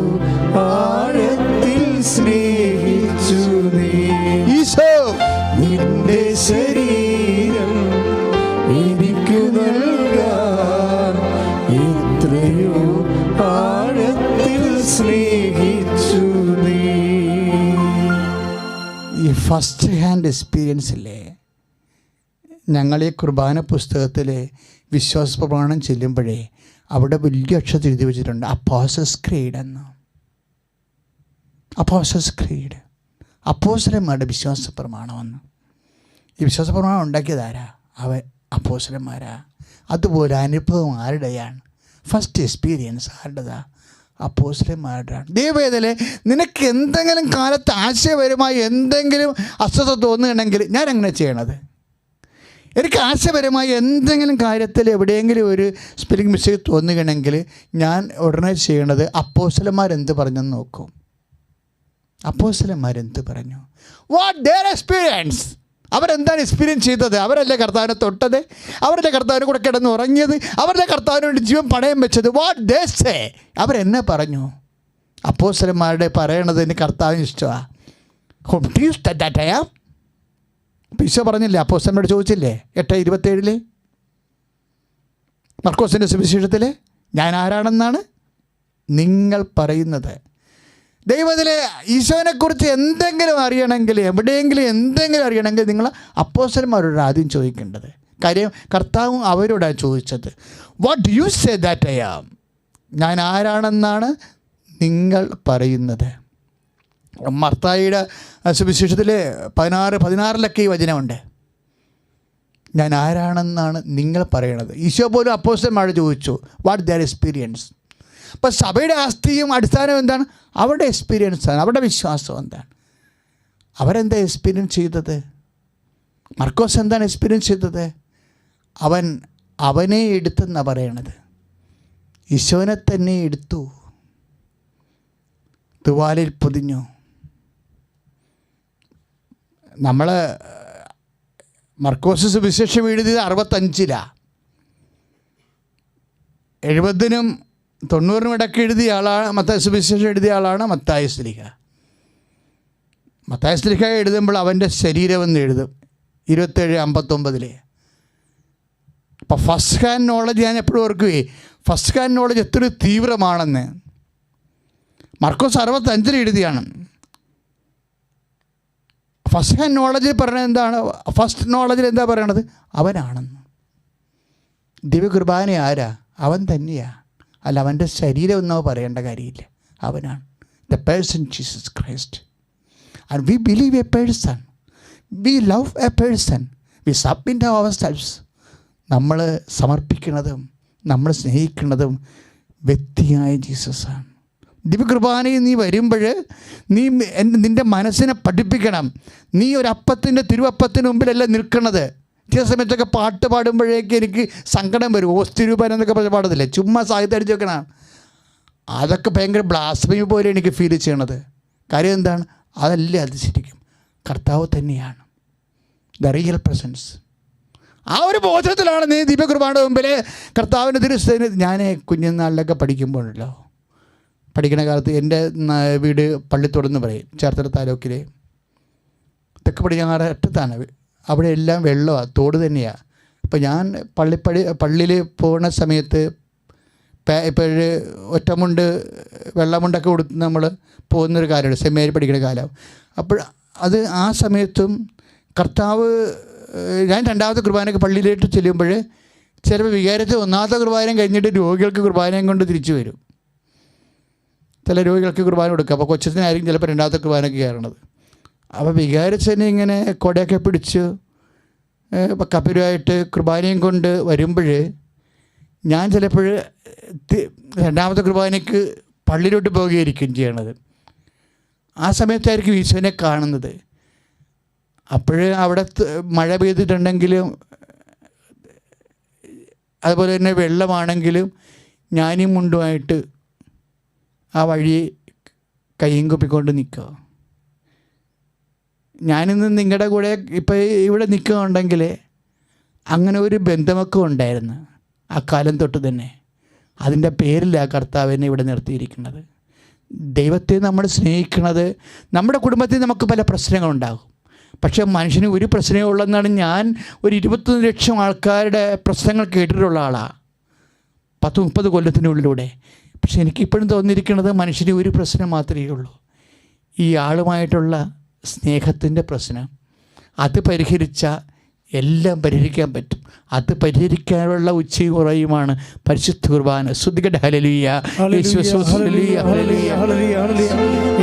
ആഴത്തിൽ സ്നേഹിച്ചു നീ ഈശോ. നിന്റെ ശരീരം എനിക്കു നൽകാൻ എത്രയോ ആഴത്തിൽ സ്നേഹിച്ചു നീ. ഈ ഫസ്റ്റ് ഹാൻഡ് എക്സ്പീരിയൻസ് ഇല്ലേ, ഞങ്ങൾ ഈ കുർബാന പുസ്തകത്തിൽ വിശ്വാസ പ്രമാണം ചെല്ലുമ്പോഴേ അവിടെ വലിയ അക്ഷരത്തിൽ എഴുതി വെച്ചിട്ടുണ്ട് അപ്പോസ്റ്റൽസ് ക്രീഡ് എന്ന്. അപ്പോസ്റ്റൽസ് ക്രീഡ് അപ്പോസ്തലന്മാരുടെ വിശ്വാസ പ്രമാണമെന്ന്. ഈ വിശ്വാസ പ്രമാണം ഉണ്ടാക്കിയതാരാ? അവൻ അപ്പോസ്തലന്മാരാ. അതുപോലെ അനുഭവം ആരുടെയാണ്? First experience ആരുടേതാ? അപ്പോസ്തലന്മാരുടെയാണ്. ദൈവവേദനയിലെ നിനക്ക് എന്തെങ്കിലും കാലത്ത് ആശയപരമായി എന്തെങ്കിലും അസ്വസ്ഥത തോന്നുകയാണെങ്കിൽ ഞാൻ അങ്ങനെ ചെയ്യണത്. എനിക്ക് ആശയപരമായി എന്തെങ്കിലും കാര്യത്തിൽ എവിടെയെങ്കിലും ഒരു സ്പെല്ലിംഗ് മിസ്റ്റേക്ക് തോന്നുകയാണെങ്കിൽ ഞാൻ ഉടനെ ചെയ്യണത് അപ്പോസ്തലന്മാരെന്ത് പറഞ്ഞെന്ന് നോക്കും. അപ്പോസ്തലന്മാരെന്ത് പറഞ്ഞു? What their experience. അവരെന്താണ് എക്സ്പീരിയൻസ് ചെയ്തത്? അവരല്ലേ കർത്താവിനെ തൊട്ടത്? അവരല്ലേ കർത്താവിനെ കൂടെ കിടന്ന് ഉറങ്ങിയത്? അവരുടെ കർത്താവിന് വേണ്ടി ജീവൻ പണയം വെച്ചത്? What they say. അവരെന്നെ പറഞ്ഞു? അപ്പോസ്തലന്മാരുടെ പറയണത് എനിക്ക് കർത്താവിന് ഇഷ്ടമാണ്. ഈശോ പറഞ്ഞില്ലേ, അപ്പോസ്തലനോട് ചോദിച്ചില്ലേ 8:27 മർക്കോസിൻ്റെ സുവിശേഷത്തിൽ, ഞാൻ ആരാണെന്നാണ് നിങ്ങൾ പറയുന്നത്? ദൈവത്തിലെ ഈശോനെക്കുറിച്ച് എന്തെങ്കിലും അറിയണമെങ്കിൽ, എവിടെയെങ്കിലും എന്തെങ്കിലും അറിയണമെങ്കിൽ നിങ്ങൾ അപ്പോസ്തലന്മാരോട് ആദ്യം ചോദിക്കേണ്ടത്. കാര്യം കർത്താവും അവരോടാണ് ചോദിച്ചത്. What you say that I am. ഞാൻ ആരാണെന്നാണ് നിങ്ങൾ പറയുന്നത്? മർത്തായിയുടെ സുവിശേഷത്തിൽ 16 ഈ വചനമുണ്ട്. ഞാൻ ആരാണെന്നാണ് നിങ്ങൾ പറയണത്. ഈശോ പോലും അപ്പോസ്തലന്മാരോട് ചോദിച്ചു വാട്ട് ദെയർ എക്സ്പീരിയൻസ്. അപ്പം സഭയുടെ ആസ്തിയും അടിസ്ഥാനം എന്താണ്? അവരുടെ എക്സ്പീരിയൻസാണ്, അവരുടെ വിശ്വാസം എന്താണ്. അവരെന്താ എക്സ്പീരിയൻസ് ചെയ്തത്? മർക്കോസ് എന്താണ് എക്സ്പീരിയൻസ് ചെയ്തത്? അവനെ എടുത്തെന്നാണ് പറയണത്. ഈശോനെ തന്നെ എടുത്തു, തുവാലിൽ പൊതിഞ്ഞു. നമ്മൾ മർക്കോസ് സുവിശേഷം എഴുതിയത് 65 70-നും 90-നും ഇടയ്ക്ക് എഴുതിയ ആളാണ് മത്തായി. സുവിശേഷം എഴുതിയ ആളാണ് മത്തായി ശ്ലീഹ. മത്തായി ശ്ലീഹ എഴുതുമ്പോൾ അവൻ്റെ ശരീരമെന്ന് എഴുതും 27:59. അപ്പോൾ ഫസ്റ്റ് ഹാൻഡ് നോളജ് ഞാൻ എപ്പോഴും ഓർക്കുകയെ, ഫസ്റ്റ് ഹാൻഡ് നോളജ് എത്ര തീവ്രമാണെന്ന്. മർക്കോസ് 65 എഴുതിയാണ്. ഫസ്റ്റ് ഹാൻഡ് നോളജ് പറയുന്നത് എന്താണ്? ഫസ്റ്റ് നോളജിൽ എന്താ പറയണത്? അവനാണെന്ന്. ദിവ്യകുർബാന ആരാ? അവൻ തന്നെയാണ്. അല്ല അവൻ്റെ ശരീരം എന്നോ പറയേണ്ട കാര്യമില്ല. അവനാണ് the person Jesus Christ. And we believe a person, we love a person, we submit ourselves. നമ്മൾ സമർപ്പിക്കുന്നതും നമ്മൾ സ്നേഹിക്കുന്നതും വ്യക്തിയായ ജീസസാണ്. ദിവ്യകുർബാനയിൽ നീ വരുമ്പോൾ നിൻ്റെ മനസ്സിനെ പഠിപ്പിക്കണം. നീ ഒരു തിരുവപ്പത്തിന് മുമ്പിലല്ല നിൽക്കുന്നത്. ചില സമയത്തൊക്കെ പാട്ട് പാടുമ്പോഴേക്ക് എനിക്ക് സങ്കടം വരും. ഓസ്തിരൂപൻ എന്നൊക്കെ പറഞ്ഞ് പാടത്തില്ലേ, ചുമ്മാ സാഹിത്യം അടിച്ച് വെക്കണം. അതൊക്കെ ഭയങ്കര ബ്ലാസ്ഫമി പോലെ എനിക്ക് ഫീൽ ചെയ്യണത്. കാര്യം എന്താണ്? അതല്ല, അത് ശരിക്കും കർത്താവ് തന്നെയാണ്, ദ റിയൽ പ്രസൻസ്. ആ ഒരു ബോധത്തിലാണ് നീ ദിവ്യകുർബാനയുടെ മുമ്പിൽ കർത്താവിൻ്റെ തിരുസ്ഥേന. ഞാൻ കുഞ്ഞുനാളിലൊക്കെ പഠിക്കുമ്പോഴല്ലോ, പഠിക്കുന്ന കാലത്ത് എൻ്റെ വീട് പള്ളിത്തോടെന്ന് പറയും, ചേർത്തല താലൂക്കിൽ തെക്ക് പടിഞ്ഞാറ് അറ്റത്താണ്. അവിടെ എല്ലാം വെള്ളമാണ്, തോട് തന്നെയാണ്. അപ്പോൾ ഞാൻ പള്ളിയിൽ പോകുന്ന സമയത്ത് ഇപ്പോഴ് ഒറ്റമുണ്ട് വെള്ളമുണ്ടൊക്കെ കൊടുത്ത് നമ്മൾ പോകുന്നൊരു കാലമാണ്, സെമിനാരി പഠിക്കുന്ന കാലം. അപ്പോൾ അത് ആ സമയത്തും കർത്താവ്, ഞാൻ 2ാമത്തെ കുർബാനയ്ക്ക് പള്ളിയിലേക്ക് ചെല്ലുമ്പോൾ ചിലപ്പോൾ വികാരത്തിൽ 1ാമത്തെ കുർബാനയും കഴിഞ്ഞിട്ട് രോഗികൾക്ക് കുർബാനയും കൊണ്ട് തിരിച്ചു വരും. ചില രോഗികൾക്ക് കുർബാന കൊടുക്കുക. അപ്പോൾ കൊച്ചത്തിനായിരിക്കും ചിലപ്പോൾ 2ാമത്തെ കുർബാനയ്ക്ക് കയറണത്. അപ്പോൾ വികാരച്ചനെ ഇങ്ങനെ കൊടയൊക്കെ പിടിച്ച് കപ്പിലുമായിട്ട് കുർബാനയും കൊണ്ട് വരുമ്പോൾ ഞാൻ ചിലപ്പോൾ 2ാമത്തെ കുർബാനയ്ക്ക് പള്ളിയിലോട്ട് പോകുകയായിരിക്കും ചെയ്യണത്. ആ സമയത്തായിരിക്കും ഈശോനെ കാണുന്നത്. അപ്പോൾ അവിടെ മഴ പെയ്തിട്ടുണ്ടെങ്കിലും അതുപോലെ തന്നെ വെള്ളമാണെങ്കിലും ഞാനും മുണ്ടുമായിട്ട് ആ വഴി കയ്യും കുപ്പിക്കൊണ്ട് നിൽക്കുക. ഞാനിന്ന് നിങ്ങളുടെ കൂടെ ഇപ്പോൾ ഇവിടെ നിൽക്കുകയുണ്ടെങ്കിൽ അങ്ങനെ ഒരു ബന്ധമൊക്കെ ഉണ്ടായിരുന്നു ആ കാലം തൊട്ട് തന്നെ. അതിൻ്റെ പേരിലാണ് കർത്താവിനെ ഇവിടെ നിർത്തിയിരിക്കുന്നത്. ദൈവത്തെ നമ്മൾ സ്നേഹിക്കുന്നത്, നമ്മുടെ കുടുംബത്തിൽ നമുക്ക് പല പ്രശ്നങ്ങളുണ്ടാകും. പക്ഷേ മനുഷ്യന് ഒരു പ്രശ്നമേ ഉള്ളതെന്നാണ് ഞാൻ ഒരു 21 ലക്ഷം ആൾക്കാരുടെ പ്രശ്നങ്ങൾ കേട്ടിട്ടുള്ള ആളാണ് 10-30 കൊല്ലത്തിനുള്ളിലൂടെ. പക്ഷെ എനിക്കിപ്പോഴും തോന്നിയിരിക്കുന്നത് മനുഷ്യന് ഒരു പ്രശ്നം മാത്രമേ ഉള്ളൂ, ഈ ആളുമായിട്ടുള്ള സ്നേഹത്തിൻ്റെ പ്രശ്നം. അത് പരിഹരിച്ചാൽ എല്ലാം പരിഹരിക്കാൻ പറ്റും. അത് പരിഹരിക്കാനുള്ള ഉച്ചയും കുറയുമാണ് പരിശുദ്ധ കുർബാന. ശ്രുതികട്ടെ ഹല്ലേലൂയ, യേശുവേ ഹല്ലേലൂയ, ഹല്ലേലൂയ, ഹല്ലേലൂയ,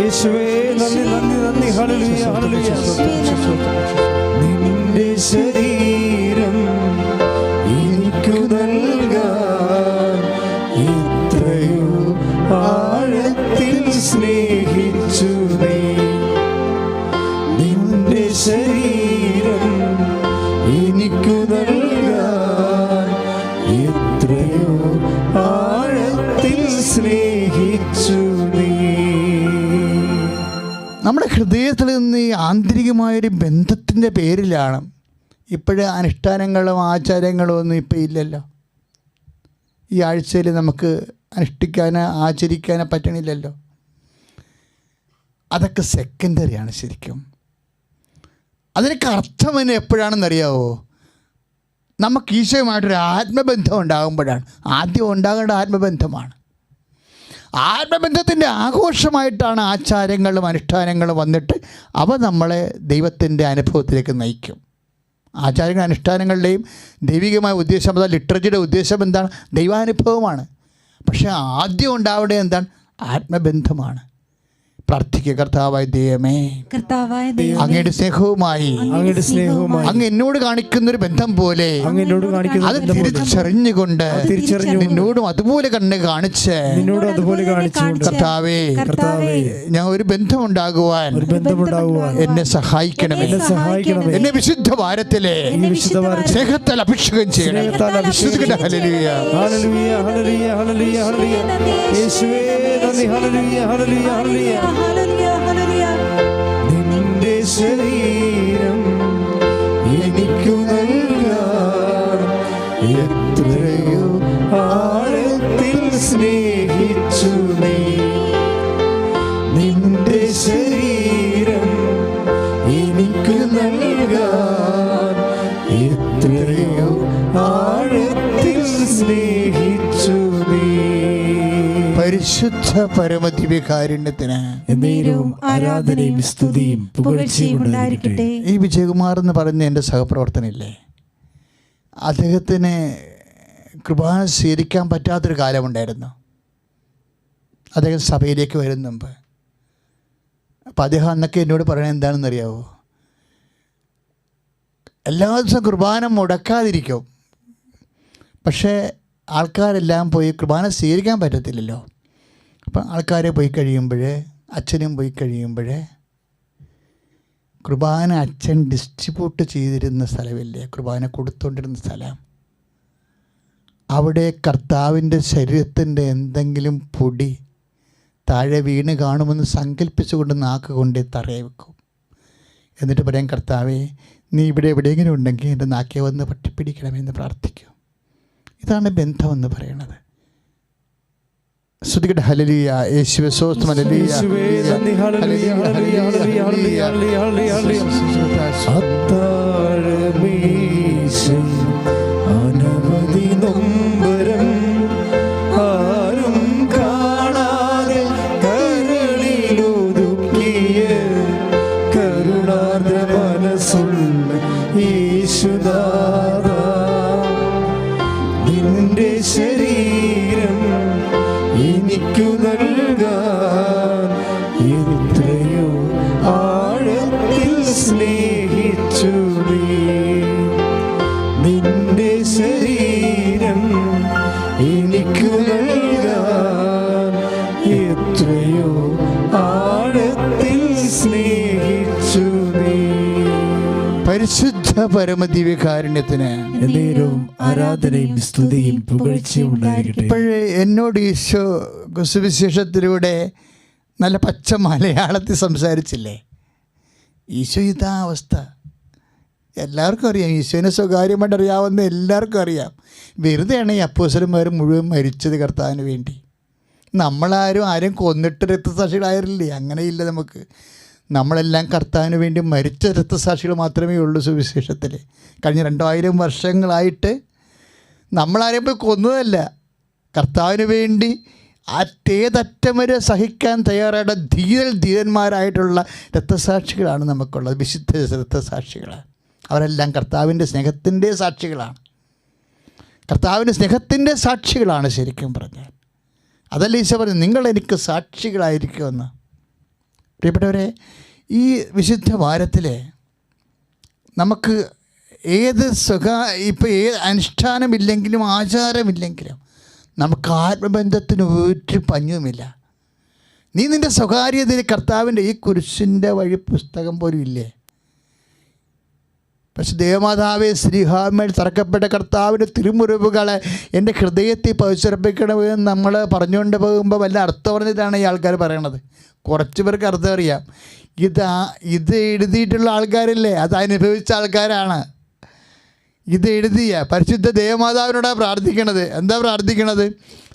യേശുവേ നന്ദി, നന്ദി, നന്ദി, ഹല്ലേലൂയ, ഹല്ലേലൂയ. നിന്റെ ശരീരം എനിക്കു നൽകാൻ ഇത്രയോ ആഴത്തിൽ സ്നേഹിച്ചു നീ. നിന്റെ ശരീരം എനിക്കു നൽകാൻ എത്രയോ ആഴത്തിൽ സ്നേഹിച്ചു നീ. നമ്മുടെ ഹൃദയത്തിൽ നിന്ന് ഈ ആന്തരികമായൊരു ബന്ധത്തിൻ്റെ പേരിലാണ് ഇപ്പോഴ് അനുഷ്ഠാനങ്ങളും ആചാരങ്ങളും ഒന്നും ഇപ്പോൾ ഇല്ലല്ലോ. ഈ ആഴ്ചയിൽ നമുക്ക് അനുഷ്ഠിക്കാനോ ആചരിക്കാനോ പറ്റണില്ലല്ലോ. അതൊക്കെ സെക്കൻഡറിയാണ് ശരിക്കും. അതിനൊക്കെ അർത്ഥം തന്നെ എപ്പോഴാണെന്നറിയാവോ? നമുക്ക് ഈശോയുമായിട്ടൊരു ആത്മബന്ധം ഉണ്ടാകുമ്പോഴാണ്. ആദ്യം ഉണ്ടാകേണ്ട ആത്മബന്ധമാണ്. ആത്മബന്ധത്തിൻ്റെ ആഘോഷമായിട്ടാണ് ആചാരങ്ങളും അനുഷ്ഠാനങ്ങളും വന്നിട്ട് അവ നമ്മളെ ദൈവത്തിൻ്റെ അനുഭവത്തിലേക്ക് നയിക്കും. ആചാരങ്ങളും അനുഷ്ഠാനങ്ങളുടെയും ദൈവികമായ ഉദ്ദേശം, അതായത് ലിറ്ററേച്ചറുടെ ഉദ്ദേശം എന്താണ്? ദൈവാനുഭവമാണ്. പക്ഷേ ആദ്യം ഉണ്ടാവേണ്ടത് എന്താണ്? ആത്മബന്ധമാണ്. പ്രാർത്ഥിക്കുക. കർത്താവായ ദൈവമേ, അങ്ങയുടെ സ്നേഹവുമായി അങ്ങ് എന്നോട് കാണിക്കുന്നൊരു ബന്ധം പോലെ അത് തിരിച്ചറിഞ്ഞുകൊണ്ട് നിന്നോടും അതുപോലെ കണ്ണ് കാണിച്ച് കർത്താവേ, ഞാൻ ഒരു ബന്ധം ഉണ്ടാകുവാൻ എന്നെ സഹായിക്കണമേ. എന്നെ വിശുദ്ധ വാരത്തിലെ സ്നേഹത്താൽ അഭിഷേകം ചെയ്യണം. ഹല്ലേലൂയ, ഹല്ലേലൂയ, ഹല്ലേലൂയ, ഹല്ലേലൂയ, ഹല്ലേലൂയ, യേശുവേ നന്ദി, ഹല്ലേലൂയ, ഹല്ലേലൂയ, ഹല്ലേലൂയ. നിന്റെ ശരീരം എനിക്കു നൽകാൻ എത്രയോ ആഴത്തിൽ സ്നേഹിച്ചു നീ. നിന്റെ ശരീരം എനിക്കു നൽകാൻ എത്രയോ ആഴത്തിൽ സ്നേഹിച്ചു നീ. പരിശുദ്ധ പരമദിവ്യകാരുണ്യത്തിന് എന്നേരവും ആരാധനയും സ്തുതിയും പുകഴ്ചയും ഉണ്ടായിരിക്കട്ടെ. ഈ വിജയകുമാർ എന്ന് പറഞ്ഞ എൻ്റെ സഹപ്രവർത്തനമില്ലേ, അദ്ദേഹത്തിന് കുർബാന സ്വീകരിക്കാൻ പറ്റാത്തൊരു കാലമുണ്ടായിരുന്നു. അദ്ദേഹം സഭയിലേക്ക് വരും മുമ്പ്. അപ്പം അദ്ദേഹം അന്നൊക്കെ എന്നോട് പറയണത് എന്താണെന്നറിയാവോ? എല്ലാ ദിവസവും കുർബാന മുടക്കാതിരിക്കും, പക്ഷേ ആൾക്കാരെല്ലാം പോയി കുർബാന സ്വീകരിക്കാൻ പറ്റത്തില്ലല്ലോ. അപ്പം ആൾക്കാർ പോയി കഴിയുമ്പോൾ, അച്ഛനും പോയി കഴിയുമ്പോൾ, കുർബാന അച്ഛൻ ഡിസ്ട്രിബ്യൂട്ട് ചെയ്തിരുന്ന സ്ഥലമില്ലേ, കുർബാന കൊടുത്തുകൊണ്ടിരുന്ന സ്ഥലം, അവിടെ കർത്താവിൻ്റെ ശരീരത്തിൻ്റെ എന്തെങ്കിലും പൊടി താഴെ വീണ് കാണുമെന്ന് സങ്കല്പിച്ചുകൊണ്ട് നാക്ക് കൊണ്ട് തറയെ വെക്കും. എന്നിട്ട് പറയാം, കർത്താവേ, നീ ഇവിടെ എവിടെയെങ്കിലും ഉണ്ടെങ്കിൽ എൻ്റെ നാക്കെ വന്ന് പട്ടിപ്പിടിക്കണമെന്ന് പ്രാർത്ഥിക്കും. ഇതാണ് ബന്ധമെന്ന് പറയുന്നത്. ശ്രുതികട്ടെ ഹല്ലേലൂയ, യേശുവേ സ്തോത്രം, ഹല്ലേലൂയ, അത്താഴമേശയിൽ അനവധി നൊമ്പരം ആരും കാണാതെ കരളിലൊതുക്കിയ കരുണാർദ്ര മനസ്സുള്ള യേശുനാഥ, നിന്റെ ശരീരം എനിക്കു നൽകാൻ എത്രയോ ആഴത്തിൽ സ്നേഹിച്ചു നീ. നിന്റെ ശരീരം എനിക്കു നൽകാൻ എത്രയോ ആഴത്തിൽ സ്നേഹിച്ചു നീ. പരിശുദ്ധ പരമദിവ്യകാരുണ്യത്തിന് എന്നേരവും ആരാധനയും സ്തുതിയും പുകഴ്ചയും ഉണ്ടായിരിക്കട്ടെ. ഇപ്പോഴേ എന്നോട് ഈശോ സുവിശേഷത്തിലൂടെ നല്ല പച്ച മലയാളത്തിൽ സംസാരിച്ചില്ലേ? ഈശോ ഇതാ അവസ്ഥ. എല്ലാവർക്കും അറിയാം, ഈശോനെ സ്വകാര്യമായിട്ട് അറിയാവുന്ന എല്ലാവർക്കും അറിയാം. വെറുതെയാണ് ഈ അപ്പോസ്തലന്മാർ മുഴുവൻ മരിച്ചത് കർത്താവിന് വേണ്ടി. ആരും കൊന്നിട്ട് രക്തസാക്ഷികളായിരുന്നില്ലേ? അങ്ങനെയില്ല. നമുക്ക് നമ്മളെല്ലാം കർത്താവിന് വേണ്ടി മരിച്ച രക്തസാക്ഷികൾ മാത്രമേ ഉള്ളൂ സുവിശേഷത്തിൽ. കഴിഞ്ഞ 2000 വർഷങ്ങളായിട്ട് നമ്മളാരെയും പോയി കൊന്നതല്ല. കർത്താവിന് വേണ്ടി ഏതറ്റം വരെ സഹിക്കാൻ തയ്യാറായ ധീരന്മാരായിട്ടുള്ള രക്തസാക്ഷികളാണ് നമുക്കുള്ളത്, വിശുദ്ധ രക്തസാക്ഷികൾ. അവരെല്ലാം കർത്താവിൻ്റെ സ്നേഹത്തിൻ്റെ സാക്ഷികളാണ്. കർത്താവിൻ്റെ സ്നേഹത്തിൻ്റെ സാക്ഷികളാണ് ശരിക്കും പറഞ്ഞാൽ. അതല്ല ഈശോ പറഞ്ഞു, നിങ്ങൾ എനിക്ക് സാക്ഷികളായിരിക്കുമെന്ന്. പ്രിയപ്പെട്ടവരെ, ഈ വിശുദ്ധ വാരത്തിൽ നമുക്ക് ഇപ്പോൾ ഏത് അനുഷ്ഠാനമില്ലെങ്കിലും ആചാരമില്ലെങ്കിലും നമുക്ക് ആത്മബന്ധത്തിന് ഒരു പഞ്ഞുമില്ല. നീ നിൻ്റെ സ്വകാര്യതയിൽ കർത്താവിൻ്റെ ഈ കുരിശിൻ്റെ വഴി പുസ്തകം പോലും ഇല്ലേ? പക്ഷെ ദേവമാതാവേ, ശ്രീഹാമേൽ തറക്കപ്പെട്ട കർത്താവിൻ്റെ തിരുമുറിവുകളെ എൻ്റെ ഹൃദയത്തിൽ പതിച്ചുറപ്പിക്കണമെന്ന് നമ്മൾ പറഞ്ഞുകൊണ്ട് പോകുമ്പോൾ വല്ല അർത്ഥം പറഞ്ഞിട്ടാണ് ഈ ആൾക്കാർ പറയണത്. കുറച്ച് പേർക്ക് അർത്ഥം അറിയാം. ഇത് എഴുതിയിട്ടുള്ള ആൾക്കാരില്ലേ, അത് അനുഭവിച്ച ആൾക്കാരാണ്. ഇത് എഴുതിയ പരിശുദ്ധ ദേവമാതാവിനോടാണ് പ്രാർത്ഥിക്കണത്. എന്താ പ്രാർത്ഥിക്കണത്?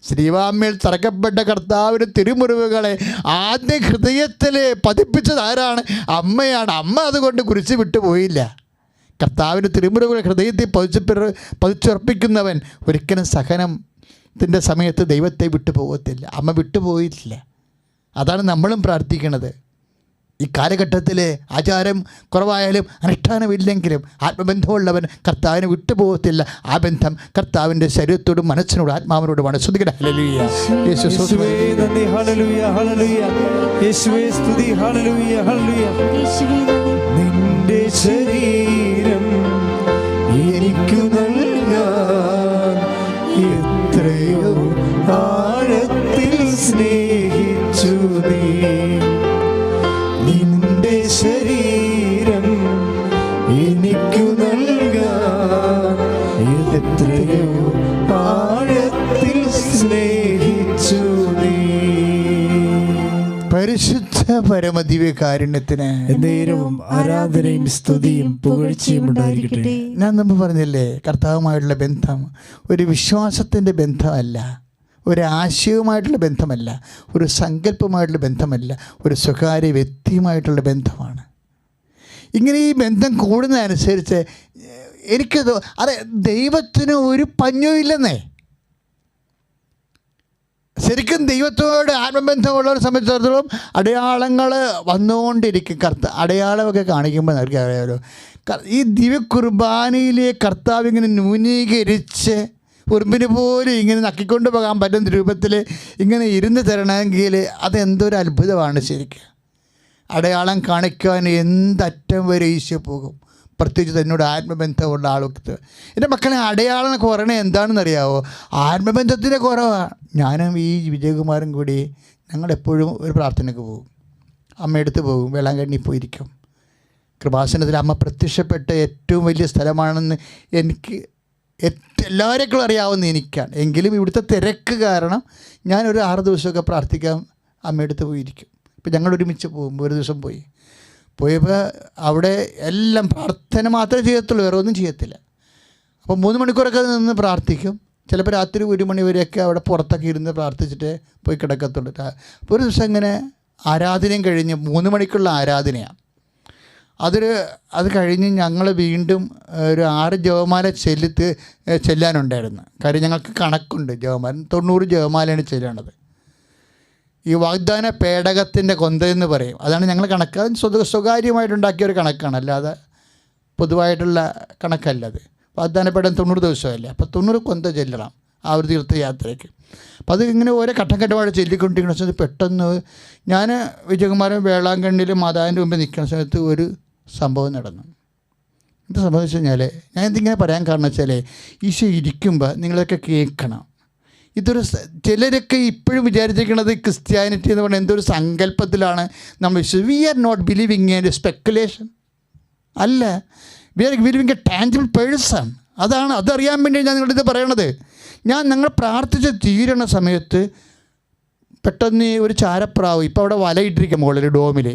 ശ്രീവാമേൽ തറക്കപ്പെട്ട കർത്താവിൻ്റെ തിരുമുറിവുകളെ ആദ്യ ഹൃദയത്തിൽ പതിപ്പിച്ചത് ആരാണ്? അമ്മയാണ്. അമ്മ അതുകൊണ്ട് കുരിശ് വിട്ടുപോയില്ല. കർത്താവിൻ്റെ തിരുമുറിവുകളെ ഹൃദയത്തിൽ പതിച്ചുറപ്പിക്കുന്നവൻ ഒരിക്കലും സഹനത്തിൻ്റെ സമയത്ത് ദൈവത്തെ വിട്ടുപോകത്തില്ല. അമ്മ വിട്ടുപോയിട്ടില്ല. അതാണ് നമ്മളും പ്രാർത്ഥിക്കുന്നത്. ഈ കാലഘട്ടത്തിൽ ആചാരം കുറവായാലും അനുഷ്ഠാനമില്ലെങ്കിലും ആത്മബന്ധമുള്ളവൻ കർത്താവിനെ വിട്ടുപോകത്തില്ല. ആ ബന്ധം കർത്താവിൻ്റെ ശരീരത്തോടും മനസ്സിനോടും ആത്മാവിനോടുമാണ്. സ്തുതിക്കട്ടെ. ഹല്ലേലൂയ. യേശുവേ നന്ദി. ഹല്ലേലൂയ, ഹല്ലേലൂയ. യേശുവേ സ്തുതി. Hallelujah, hallelujah. നിന്റെ ശരീരം എനിക്കു നൽകാൻ എത്രയോ ആഴത്തിൽ സ്നേഹിച്ചു നീ. നിന്റെ ശരീരം എനിക്കു നൽകാൻ എത്രയോ ആഴത്തിൽ സ്നേഹിച്ചു നീ. പരിശുദ്ധ പരമദിവ്യകാരുണ്യത്തിന് നേരവും ആരാധനയും സ്തുതിയും പുകഴ്ചയും ഉണ്ടായിരിക്കട്ടെ. ഞാൻ മുമ്പ് പറഞ്ഞില്ലേ, കർത്താവുമായിട്ടുള്ള ബന്ധം ഒരു വിശ്വാസത്തിൻ്റെ ബന്ധമല്ല, ഒരു ആശയവുമായിട്ടുള്ള ബന്ധമല്ല, ഒരു സങ്കല്പമായിട്ടുള്ള ബന്ധമല്ല, ഒരു സ്വകാര്യ വ്യക്തിയുമായിട്ടുള്ള ബന്ധമാണ്. ഇങ്ങനെ ഈ ബന്ധം കൂടുന്നതനുസരിച്ച് എനിക്കത് അതെ, ദൈവത്തിന് ഒരു പഞ്ഞവും ഇല്ലെന്നേ. ശരിക്കും ദൈവത്തോട് ആത്മബന്ധമുള്ളവരെ സംബന്ധിച്ചിടത്തോളം അടയാളങ്ങൾ വന്നുകൊണ്ടിരിക്കും. അടയാളമൊക്കെ കാണിക്കുമ്പോൾ നമുക്ക് അറിയാമല്ലോ, ഈ ദിവ്യകുർബാനയിലെ കർത്താവ് ഇങ്ങനെ ന്യൂനീകരിച്ച് ഉറുമ്പിന് പോലും ഇങ്ങനെ നക്കിക്കൊണ്ട് പോകാൻ പറ്റുന്ന രൂപത്തിൽ ഇങ്ങനെ ഇരുന്ന് തരണമെങ്കിൽ അതെന്തൊരു അത്ഭുതമാണ് ശരിക്കും. അടയാളം കാണിക്കാൻ എന്തറ്റം വരെ ഈശോ പോകും, പ്രത്യേകിച്ച് തന്നോട് ആത്മബന്ധമുള്ള ആൾക്ക്. എൻ്റെ മക്കളെ, അടയാളം കുറയണേ എന്താണെന്നറിയാമോ? ആത്മബന്ധത്തിൻ്റെ കുറവാണ്. ഞാനും ഈ വിജയകുമാരും കൂടി ഞങ്ങളെപ്പോഴും ഒരു പ്രാർത്ഥനയ്ക്ക് പോകും, അമ്മയെടുത്ത് പോകും, വേളാങ്കണ്ണി പോയിരിക്കും. കൃപാസനത്തിൽ അമ്മ പ്രത്യക്ഷപ്പെട്ട ഏറ്റവും വലിയ സ്ഥലമാണെന്ന് എനിക്ക് എല്ലാവരേക്കും അറിയാവുന്ന എനിക്കാണ്. എങ്കിലും ഇവിടുത്തെ തിരക്ക് കാരണം ഞാനൊരു 6 ദിവസമൊക്കെ പ്രാർത്ഥിക്കാൻ അമ്മയെടുത്ത് പോയിരിക്കും. ഇപ്പം ഞങ്ങൾ ഒരുമിച്ച് പോകുമ്പോൾ ഒരു ദിവസം പോയപ്പോൾ അവിടെ എല്ലാം പ്രാർത്ഥന മാത്രമേ ചെയ്യത്തുള്ളൂ, വേറെ ഒന്നും ചെയ്യത്തില്ല. അപ്പോൾ 3 മണിക്കൂറൊക്കെ നിന്ന് പ്രാർത്ഥിക്കും. ചിലപ്പോൾ രാത്രി 1 മണി വരെയൊക്കെ അവിടെ പുറത്തൊക്കെ ഇരുന്ന് പ്രാർത്ഥിച്ചിട്ട് പോയി കിടക്കത്തുള്ളൂ. അപ്പോൾ ഒരു ദിവസം ഇങ്ങനെ ആരാധനയും കഴിഞ്ഞ് 3 മണിക്കുള്ള ആരാധനയാണ്. അത് കഴിഞ്ഞ് ഞങ്ങൾ വീണ്ടും ഒരു 6 ജപമാല ചെല്ലാനുണ്ടായിരുന്നു. കാര്യം ഞങ്ങൾക്ക് കണക്കുണ്ട്, ജപമാല 90 ജപമാലയാണ് ചെല്ലേണ്ടത്. ഈ വാഗ്ദാന പേടകത്തിൻ്റെ കൊന്തയെന്ന് പറയും, അതാണ് ഞങ്ങൾ കണക്ക്. അത് സ്വകാര്യമായിട്ടുണ്ടാക്കിയ ഒരു കണക്കാണ്, അല്ലാതെ പൊതുവായിട്ടുള്ള കണക്കല്ലത്. വാഗ്ദാന പേടകം 90 ദിവസമല്ലേ, അപ്പോൾ 90 കൊന്ത ചെല്ലണം ആ ഒരു തീർത്ഥയാത്രയ്ക്ക്. അപ്പോൾ അത് ഇങ്ങനെ ഓരോ ഘട്ടമായിട്ട് ചൊല്ലിക്കൊണ്ടിരിക്കുന്ന സമയത്ത് പെട്ടെന്ന് ഞാൻ വിജയകുമാരൻ വേളാങ്കണ്ണിയിൽ മാതാവിൻ്റെ മുമ്പ് നിൽക്കുന്ന സമയത്ത് ഒരു സംഭവം നടന്നു. എന്താ സംഭവം വെച്ച് കഴിഞ്ഞാൽ, ഞാൻ എന്തിങ്ങനെ പറയാൻ കാരണം വെച്ചാൽ, ഈശോ ഇരിക്കുമ്പോൾ നിങ്ങളൊക്കെ കേൾക്കണം. ഇതൊരു ചിലരൊക്കെ ഇപ്പോഴും വിചാരിച്ചിരിക്കുന്നത് ക്രിസ്ത്യാനിറ്റി എന്ന് പറഞ്ഞാൽ എന്തൊരു സങ്കല്പത്തിലാണ് നമ്മൾ we are not believing in speculation. അല്ല, we are living a tangible person. അതറിയാൻ വേണ്ടി ഞാൻ നിങ്ങളിത് പറയണത്. ഞങ്ങൾ പ്രാർത്ഥിച്ച് തീരണ സമയത്ത് പെട്ടെന്ന് ഒരു ചാരപ്രാവ്, ഇപ്പോൾ അവിടെ വലയിട്ടിരിക്കുക മുകളിൽ ഡോമിൽ.